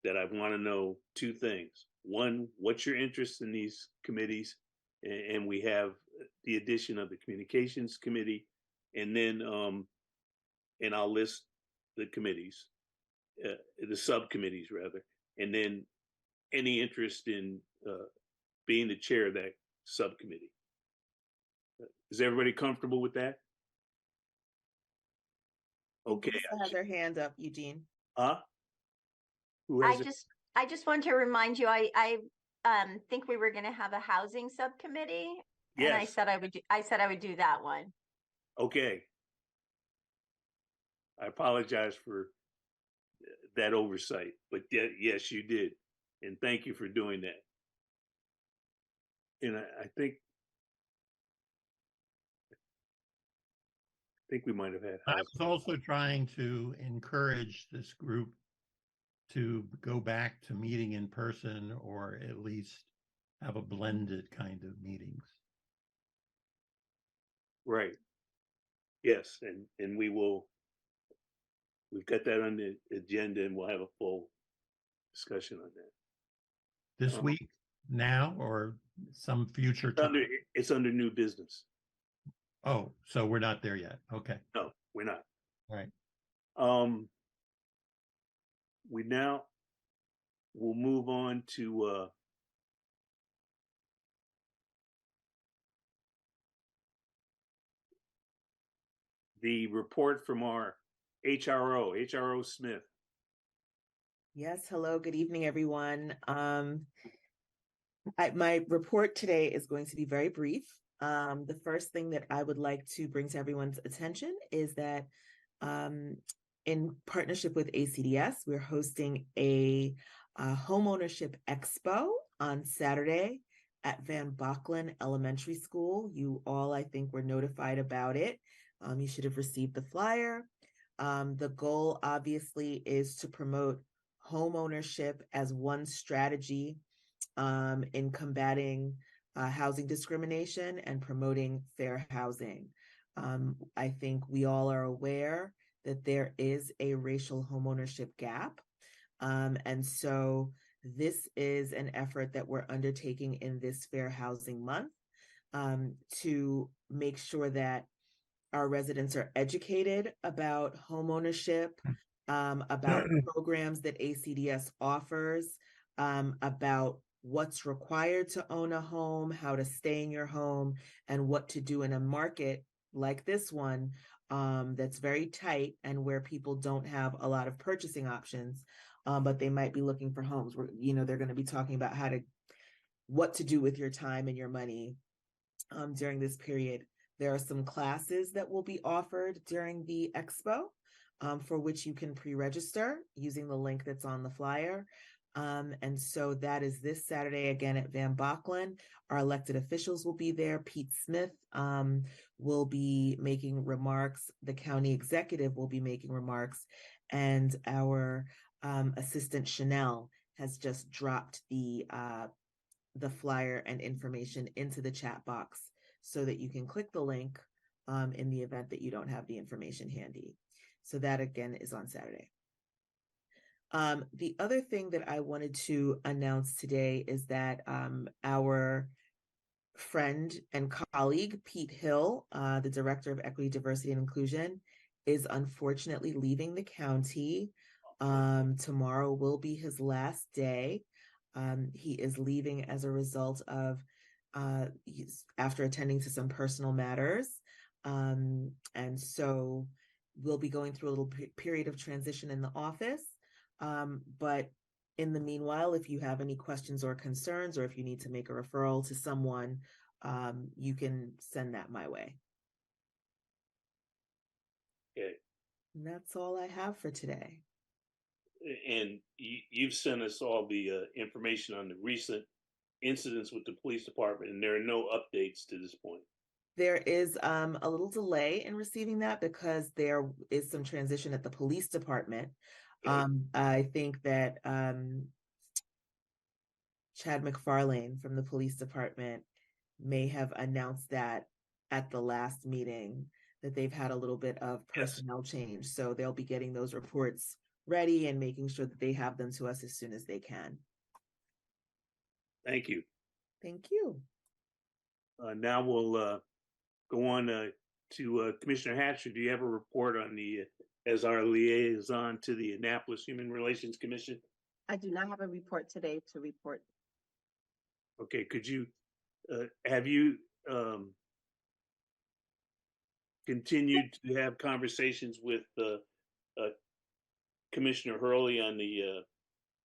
that I want to know two things. One, what's your interest in these committees? And we have the addition of the Communications Committee, and then and I'll list the committees, the subcommittees rather, and then any interest in being the chair of that subcommittee. Is everybody comfortable with that? Okay.
Lisa has her hand up, Eugene.
Who
I
has it?
just want to remind you, I think we were going to have a housing subcommittee, and I
Yes.
said I would do that one.
Okay. I apologize for that oversight, but yes, you did. And thank you for doing that. And I think we might have had
I
house.
was also trying to encourage this group to go back to meeting in person, or at least have a blended kind of meetings.
Right. Yes, and we've got that on the agenda, and we'll have a full discussion on that.
This week, now, or some future
It's
time?
it's under new business.
Oh, so we're not there yet. Okay.
No, we're not.
All right.
We'll move on to the report from our HRO Smith.
Yes, hello, good evening, everyone. My report today is going to be very brief. The first thing that I would like to bring to everyone's attention is that in partnership with ACDS, we're hosting a homeownership expo on Saturday at Van Bocklen Elementary School. You all, I think, were notified about it. You should have received the flyer. The goal, obviously, is to promote homeownership as one strategy in combating housing discrimination and promoting fair housing. I think we all are aware that there is a racial homeownership gap. And so this is an effort that we're undertaking in this Fair Housing Month to make sure that our residents are educated about homeownership, about programs that ACDS offers, about what's required to own a home, how to stay in your home, and what to do in a market like this one that's very tight and where people don't have a lot of purchasing options, but they might be looking for homes. Where, they're going to be talking about what to do with your time and your money during this period. There are some classes that will be offered during the expo for which you can pre-register using the link that's on the flyer. And so that is this Saturday again at Van Bocklen. Our elected officials will be there. Pete Smith will be making remarks. The county executive will be making remarks. And our assistant Chanel has just dropped the flyer and information into the chat box so that you can click the link in the event that you don't have the information handy. So that again is on Saturday. The other thing that I wanted to announce today is that our friend and colleague, Pete Hill, the Director of Equity, Diversity, and Inclusion, is unfortunately leaving the county. Tomorrow will be his last day. He is leaving as a result of after attending to some personal matters. And so we'll be going through a little period of transition in the office. But in the meanwhile, if you have any questions or concerns, or if you need to make a referral to someone, you can send that my way.
Okay.
And that's all I have for today.
And you've sent us all the information on the recent incidents with the police department, and there are no updates to this point.
There is a little delay in receiving that because there is some transition at the police department. Okay. I think that Chad McFarlane from the police department may have announced that at the last meeting that they've had a little bit of personnel change. So they'll be getting those reports ready and making sure that they have them to us as soon as they can.
Thank you.
Thank you.
Now we'll go on to Commissioner Hatcher. Do you have a report on as our liaison to the Annapolis Human Relations Commission?
I do not have a report today to report.
Okay, could you, have you continued to have conversations with Commissioner Hurley on the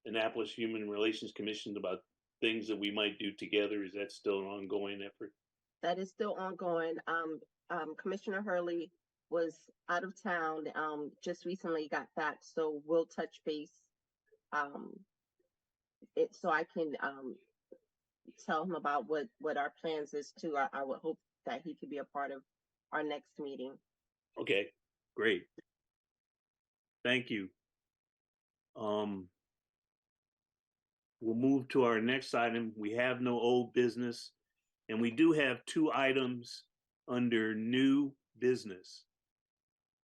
Annapolis Human Relations Commission about things that we might do together. Is that still an ongoing effort?
That is still ongoing. Commissioner Hurley was out of town, just recently got back, so we'll touch base. So I can tell him about what our plans is too. I would hope that he could be a part of our next meeting.
Okay, great. Thank you. We'll move to our next item. We have no old business, and we do have 2 items under new business.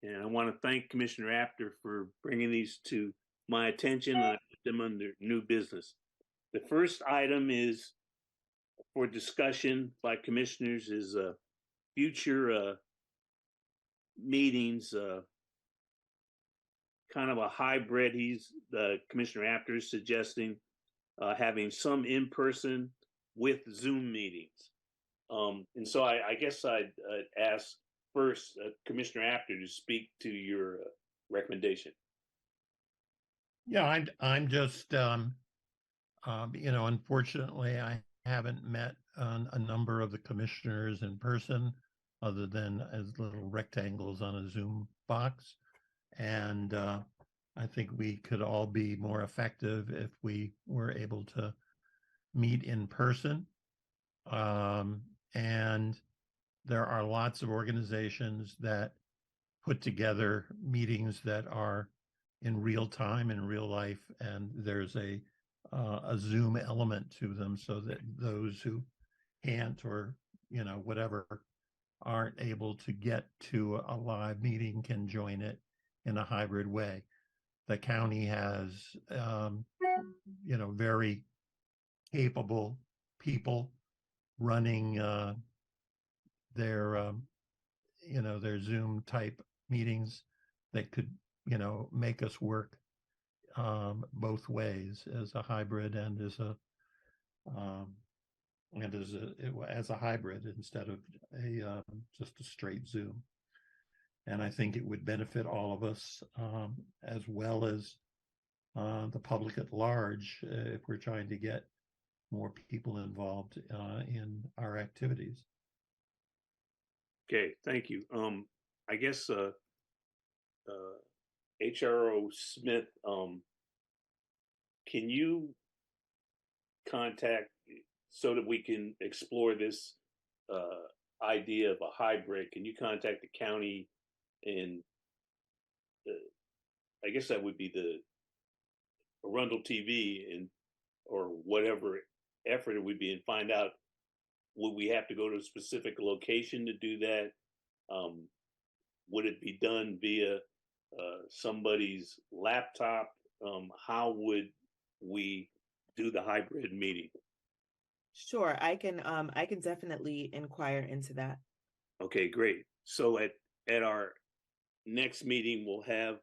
And I want to thank Commissioner Apter for bringing these to my attention, and I put them under new business. The first item is for discussion by commissioners is future meetings, kind of a hybrid. Commissioner Apter is suggesting having some in-person with Zoom meetings. And so I guess I'd ask first Commissioner Apter to speak to your recommendation.
Yeah, I'm just, unfortunately, I haven't met a number of the commissioners in person other than as little rectangles on a Zoom box. And I think we could all be more effective if we were able to meet in person. And there are lots of organizations that put together meetings that are in real time, in real life, and there's a Zoom element to them so that those who can't or, whatever, aren't able to get to a live meeting can join it in a hybrid way. The county has, very capable people running their Zoom type meetings that could, make us work both ways as a hybrid and as a hybrid instead of just a straight Zoom. And I think it would benefit all of us, as well as the public at large, if we're trying to get more people involved in our activities.
Okay, thank you. I guess HRO Smith, can you contact so that we can explore this idea of a hybrid? Can you contact the county and I guess that would be the Arundel TV or whatever effort it would be, and find out, would we have to go to a specific location to do that? Would it be done via somebody's laptop? How would we do the hybrid meeting?
Sure, I can definitely inquire into that. Okay,
great. So at our next meeting, we'll have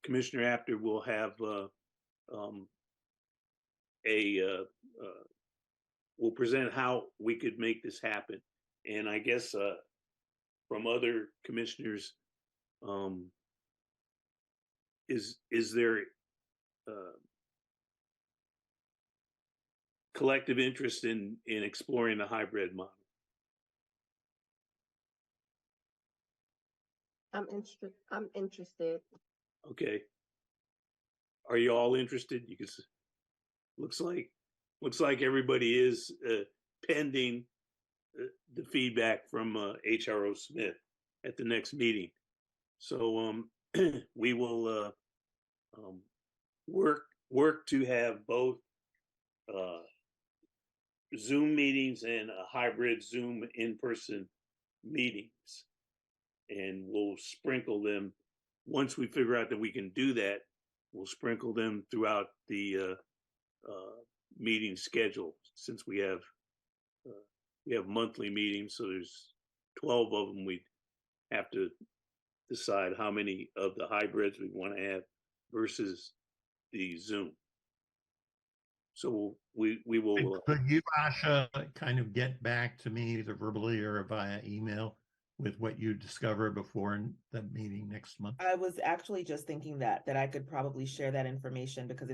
Commissioner Apter will have we'll present how we could make this happen. And I guess from other commissioners, is there collective interest in exploring the hybrid model?
I'm interested.
Okay. Are you all interested? You can. Looks like everybody is pending the feedback from HRO Smith at the next meeting. So we will work to have both Zoom meetings and a hybrid Zoom in-person meetings, and we'll sprinkle them once we figure out that we can do that. We'll sprinkle them throughout the meeting schedule, since we have monthly meetings, so there's 12 of them. We have to decide how many of the hybrids we want to have versus the Zoom. So we will.
Could you, Asha, kind of get back to me either verbally or via email with what you discover before the meeting next month?
I was actually just thinking that I could probably share that information because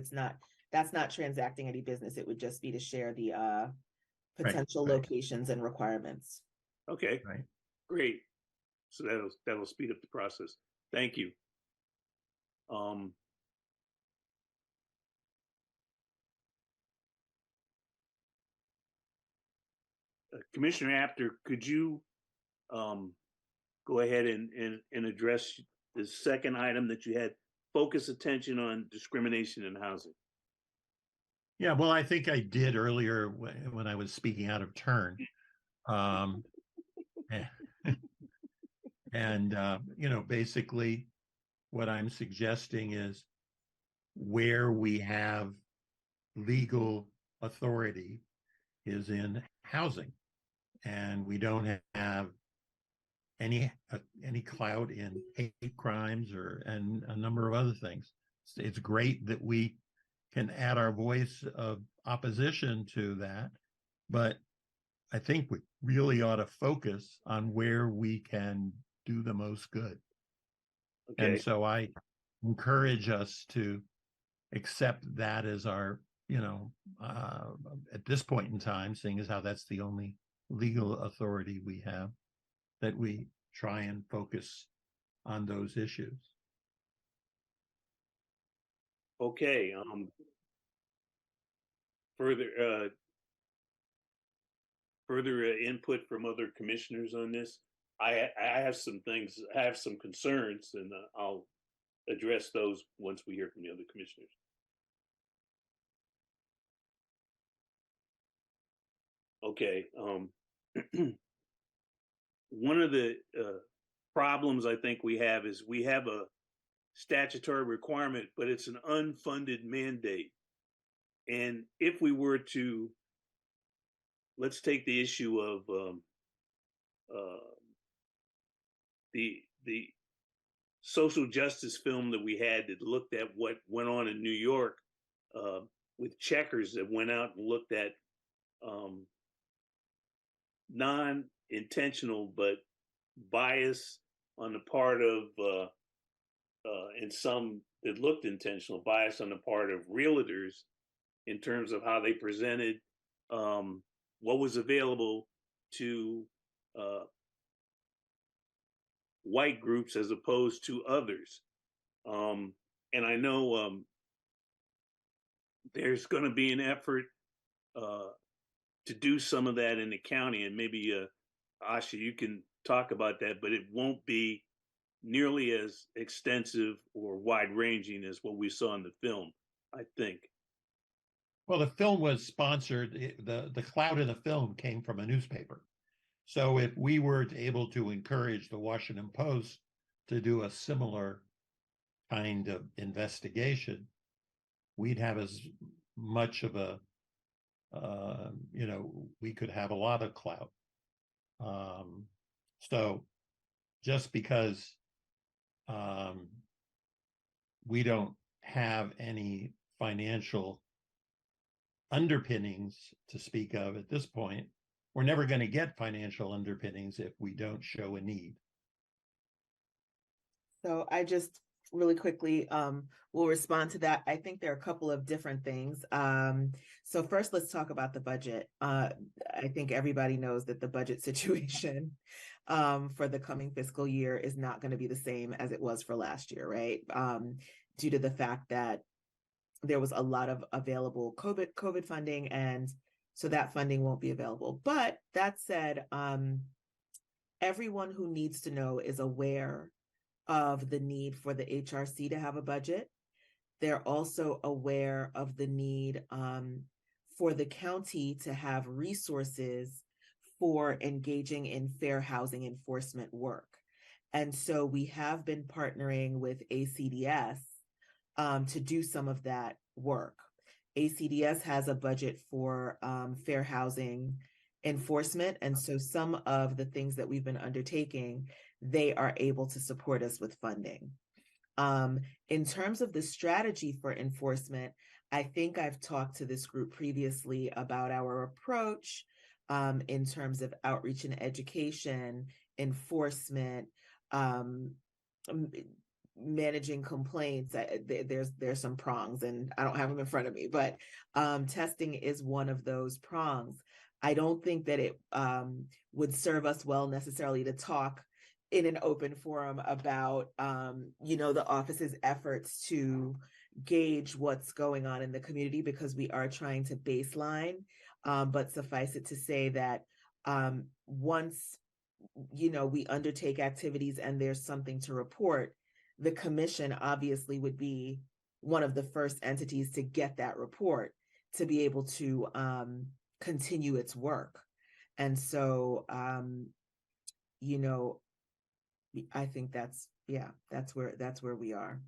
that's not transacting any business. It would just be to share the potential
right.
locations and requirements.
Okay,
Right.
great. So that'll speed up the process. Thank you. Commissioner Apter, could you go ahead and address the second item that you had focus attention on discrimination in housing?
Yeah, well, I think I did earlier when I was speaking out of turn. And basically what I'm suggesting is where we have legal authority is in housing, and we don't have any clout in hate crimes and a number of other things. It's great that we can add our voice of opposition to that, but I think we really ought to focus on where we can do the most good.
Okay.
And so I encourage us to accept that as our, at this point in time, seeing as how that's the only legal authority we have, that we try and focus on those issues.
Okay. Further input from other commissioners on this. I have some things. I have some concerns, and I'll address those once we hear from the other commissioners. Okay. One of the problems I think we have is we have a statutory requirement, but it's an unfunded mandate. And if we were to, let's take the issue of the social justice film that we had that looked at what went on in New York with Checkers, that went out and looked at non-intentional but bias on the part of and some that looked intentional bias on the part of realtors in terms of how they presented what was available to white groups as opposed to others. And I know there's going to be an effort to do some of that in the county, and maybe Asha, you can talk about that, but it won't be nearly as extensive or wide-ranging as what we saw in the film, I think.
Well, the film was sponsored. The clout in the film came from a newspaper. So if we were able to encourage the Washington Post to do a similar kind of investigation, we'd have as much of a, we could have a lot of clout. So just because we don't have any financial underpinnings to speak of at this point, we're never going to get financial underpinnings if we don't show a need.
So I just really quickly will respond to that. I think there are a couple of different things. So first, let's talk about the budget. I think everybody knows that the budget situation for the coming fiscal year is not going to be the same as it was for last year, right? Due to the fact that there was a lot of available COVID funding, and so that funding won't be available. But that said, everyone who needs to know is aware of the need for the HRC to have a budget. They're also aware of the need for the county to have resources for engaging in fair housing enforcement work. And so we have been partnering with ACDS to do some of that work. ACDS has a budget for fair housing enforcement. And so some of the things that we've been undertaking, they are able to support us with funding. In terms of the strategy for enforcement, I think I've talked to this group previously about our approach in terms of outreach and education enforcement, um, m- managing complaints. There's some prongs, and I don't have them in front of me, but testing is one of those prongs. I don't think that it would serve us well necessarily to talk in an open forum about the office's efforts to gauge what's going on in the community, because we are trying to baseline. But suffice it to say that once we undertake activities and there's something to report, the commission obviously would be one of the first entities to get that report to be able to continue its work. And so I think that's where we are.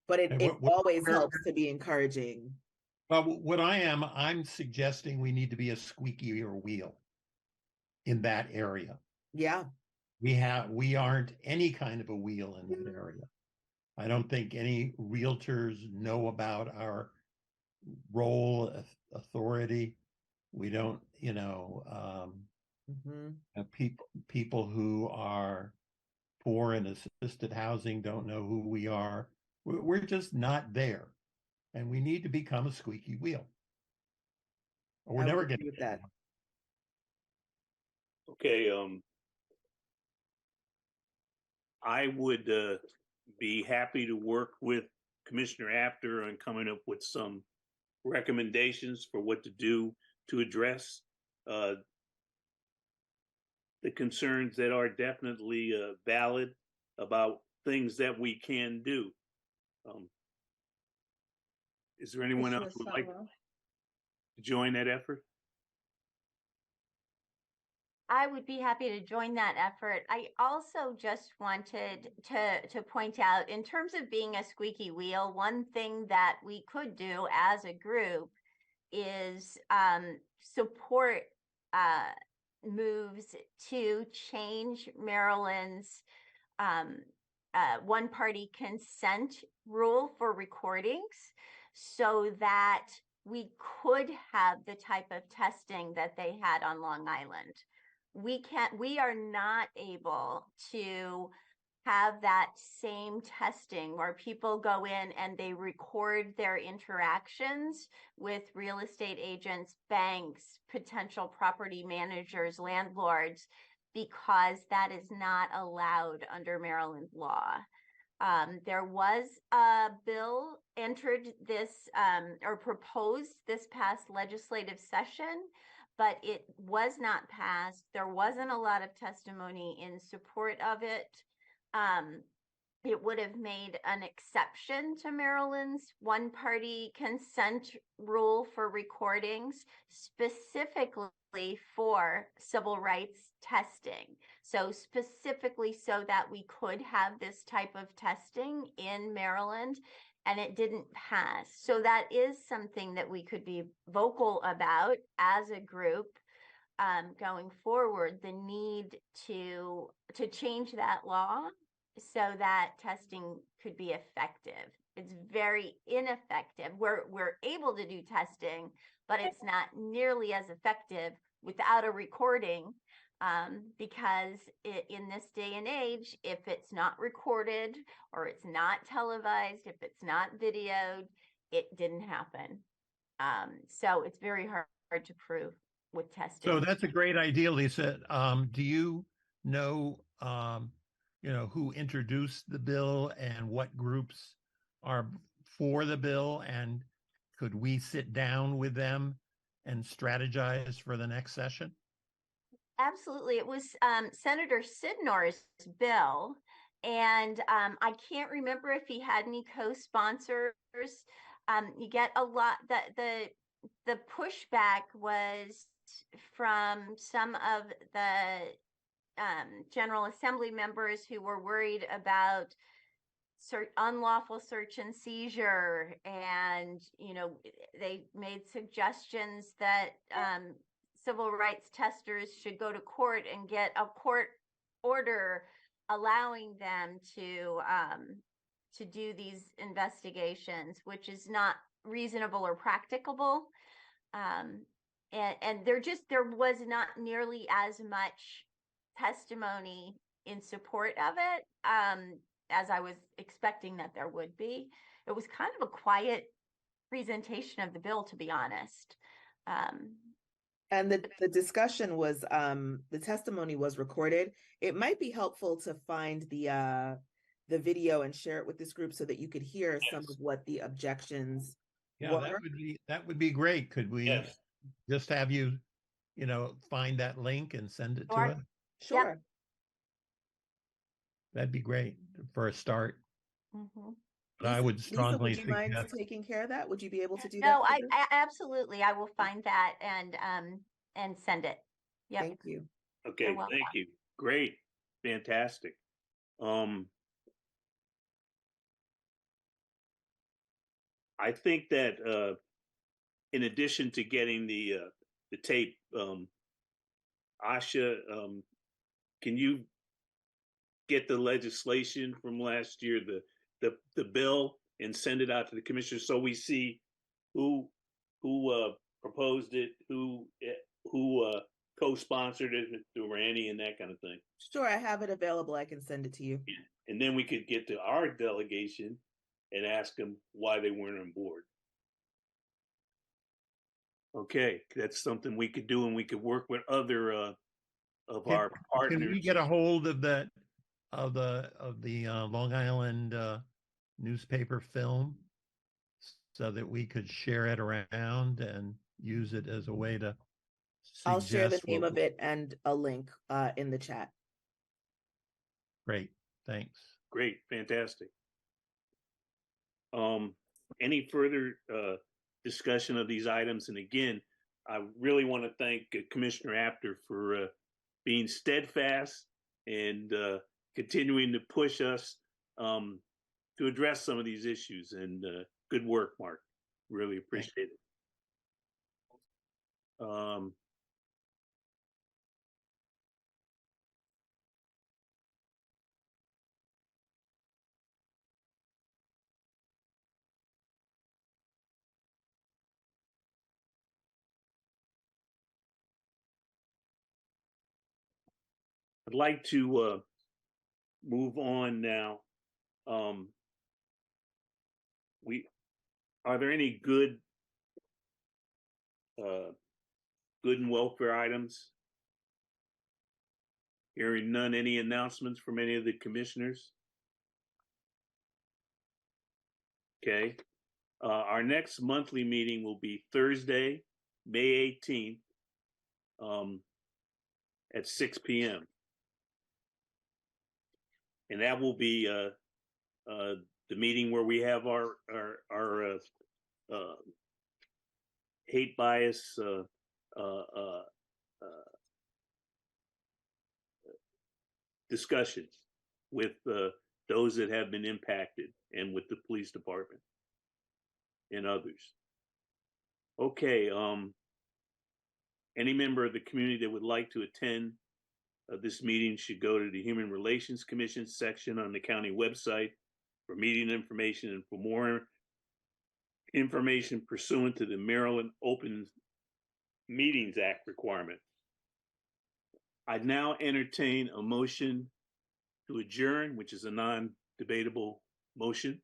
But it always helps to be encouraging.
Well, I'm suggesting we need to be a squeakier wheel in that area.
Yeah.
We aren't any kind of a wheel in that area. I don't think any realtors know about our role, authority. We don't, people who are poor and assisted housing don't know who we are. We're just not there, and we need to become a squeaky wheel. Or we're never getting
with that.
Okay, I would be happy to work with Commissioner Apter on coming up with some recommendations for what to do to address the concerns that are definitely valid about things that we can do. Is there anyone else who would like to join that effort?
I would be happy to join that effort. I also just wanted to point out, in terms of being a squeaky wheel, one thing that we could do as a group is support moves to change Maryland's one-party consent rule for recordings, so that we could have the type of testing that they had on Long Island. We are not able to have that same testing where people go in and they record their interactions with real estate agents, banks, potential property managers, landlords, because that is not allowed under Maryland law. There was a bill entered this or proposed this past legislative session, but it was not passed. There wasn't a lot of testimony in support of it. It would have made an exception to Maryland's one-party consent rule for recordings, specifically for civil rights testing. So specifically so that we could have this type of testing in Maryland, and it didn't pass. So that is something that we could be vocal about as a group going forward, the need to change that law so that testing could be effective. It's very ineffective. We're able to do testing, but it's not nearly as effective without a recording, because in this day and age, if it's not recorded or it's not televised, if it's not videoed, it didn't happen. So it's very hard to prove with testing.
So that's a great idea, Lisa. Do you know who introduced the bill and what groups are for the bill? And could we sit down with them and strategize for the next session?
Absolutely. It was Senator Sidnor's bill. And I can't remember if he had any co-sponsors. You get a lot the pushback was from some of the General Assembly members who were worried about unlawful search and seizure, and they made suggestions that civil rights testers should go to court and get a court order allowing them to do these investigations, which is not reasonable or practicable. And there was not nearly as much testimony in support of it, as I was expecting that there would be. It was kind of a quiet presentation of the bill, to be honest.
And the discussion was, the testimony was recorded. It might be helpful to find the video and share it with this group so that you could hear some of what the objections
Yeah,
were.
that would be great. Could we
Yes.
just have you, find that link and send it to
Sure.
us?
Sure.
That'd be great for a start.
Mhm.
But I would
Lisa,
strongly
would you mind
suggest.
taking care of that? Would you be able to do that?
No,
for
I
us?
absolutely, I will find that and send it. Yep.
Thank you.
Okay,
You're welcome.
thank you. Great, fantastic. I think that in addition to getting the tape, Asha, can you get the legislation from last year, the bill, and send it out to the commissioners so we see who proposed it, who co-sponsored it, through Randy and that kind of thing.
Sure, I have it available. I can send it to you.
And then we could get to our delegation and ask them why they weren't on board. Okay, that's something we could do, and we could work with other of our partners.
Can we get a hold of the Long Island newspaper film so that we could share it around and use it as a way to
I'll share the
suggest
name
what-
of it and a link in the chat.
Great, thanks.
Great, fantastic. Any further discussion of these items? And again, I really want to thank Commissioner Apter for being steadfast and continuing to push us to address some of these issues. And good work, Mark. Really appreciate it. I'd like to move on now. Are there any good and welfare items? Hearing none, any announcements from any of the commissioners? Okay. Our next monthly meeting will be Thursday, May 18th, at 6 p.m. And that will be the meeting where we have our hate bias discussions with those that have been impacted and with the police department and others. Okay, any member of the community that would like to attend this meeting should go to the Human Relations Commission section on the county website for meeting information and for more information pursuant to the Maryland Open Meetings Act requirement. I now entertain a motion to adjourn, which is a non-debatable motion.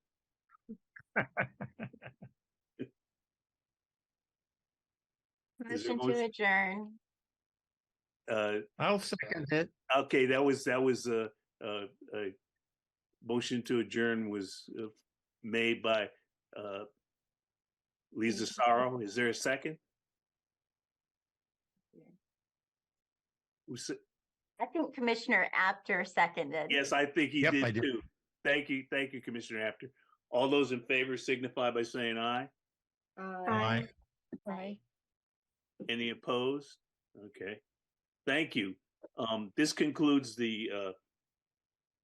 Is there a
Motion to adjourn.
I'll second it.
Okay, that was a motion to adjourn was made by Lisa Sorrow. Is there a second?
I think Commissioner Apter seconded.
Yes, I think he
Yep,
did
I did.
too. Thank you, Commissioner Apter. All those in favor signify by saying aye.
Aye.
Aye.
Any opposed? Okay, thank you. This concludes the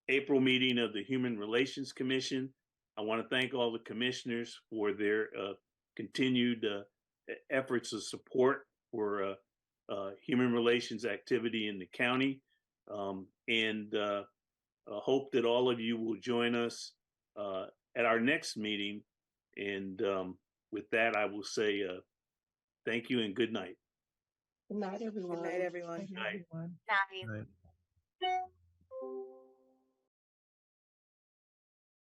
April meeting of the Human Relations Commission. I want to thank all the commissioners for their continued efforts of support for human relations activity in the county, and hope that all of you will join us at our next meeting. And with that, I will say thank you and good night.
Good night, everyone.
Good night, everyone.
Night.
Everyone.
Night.
Right.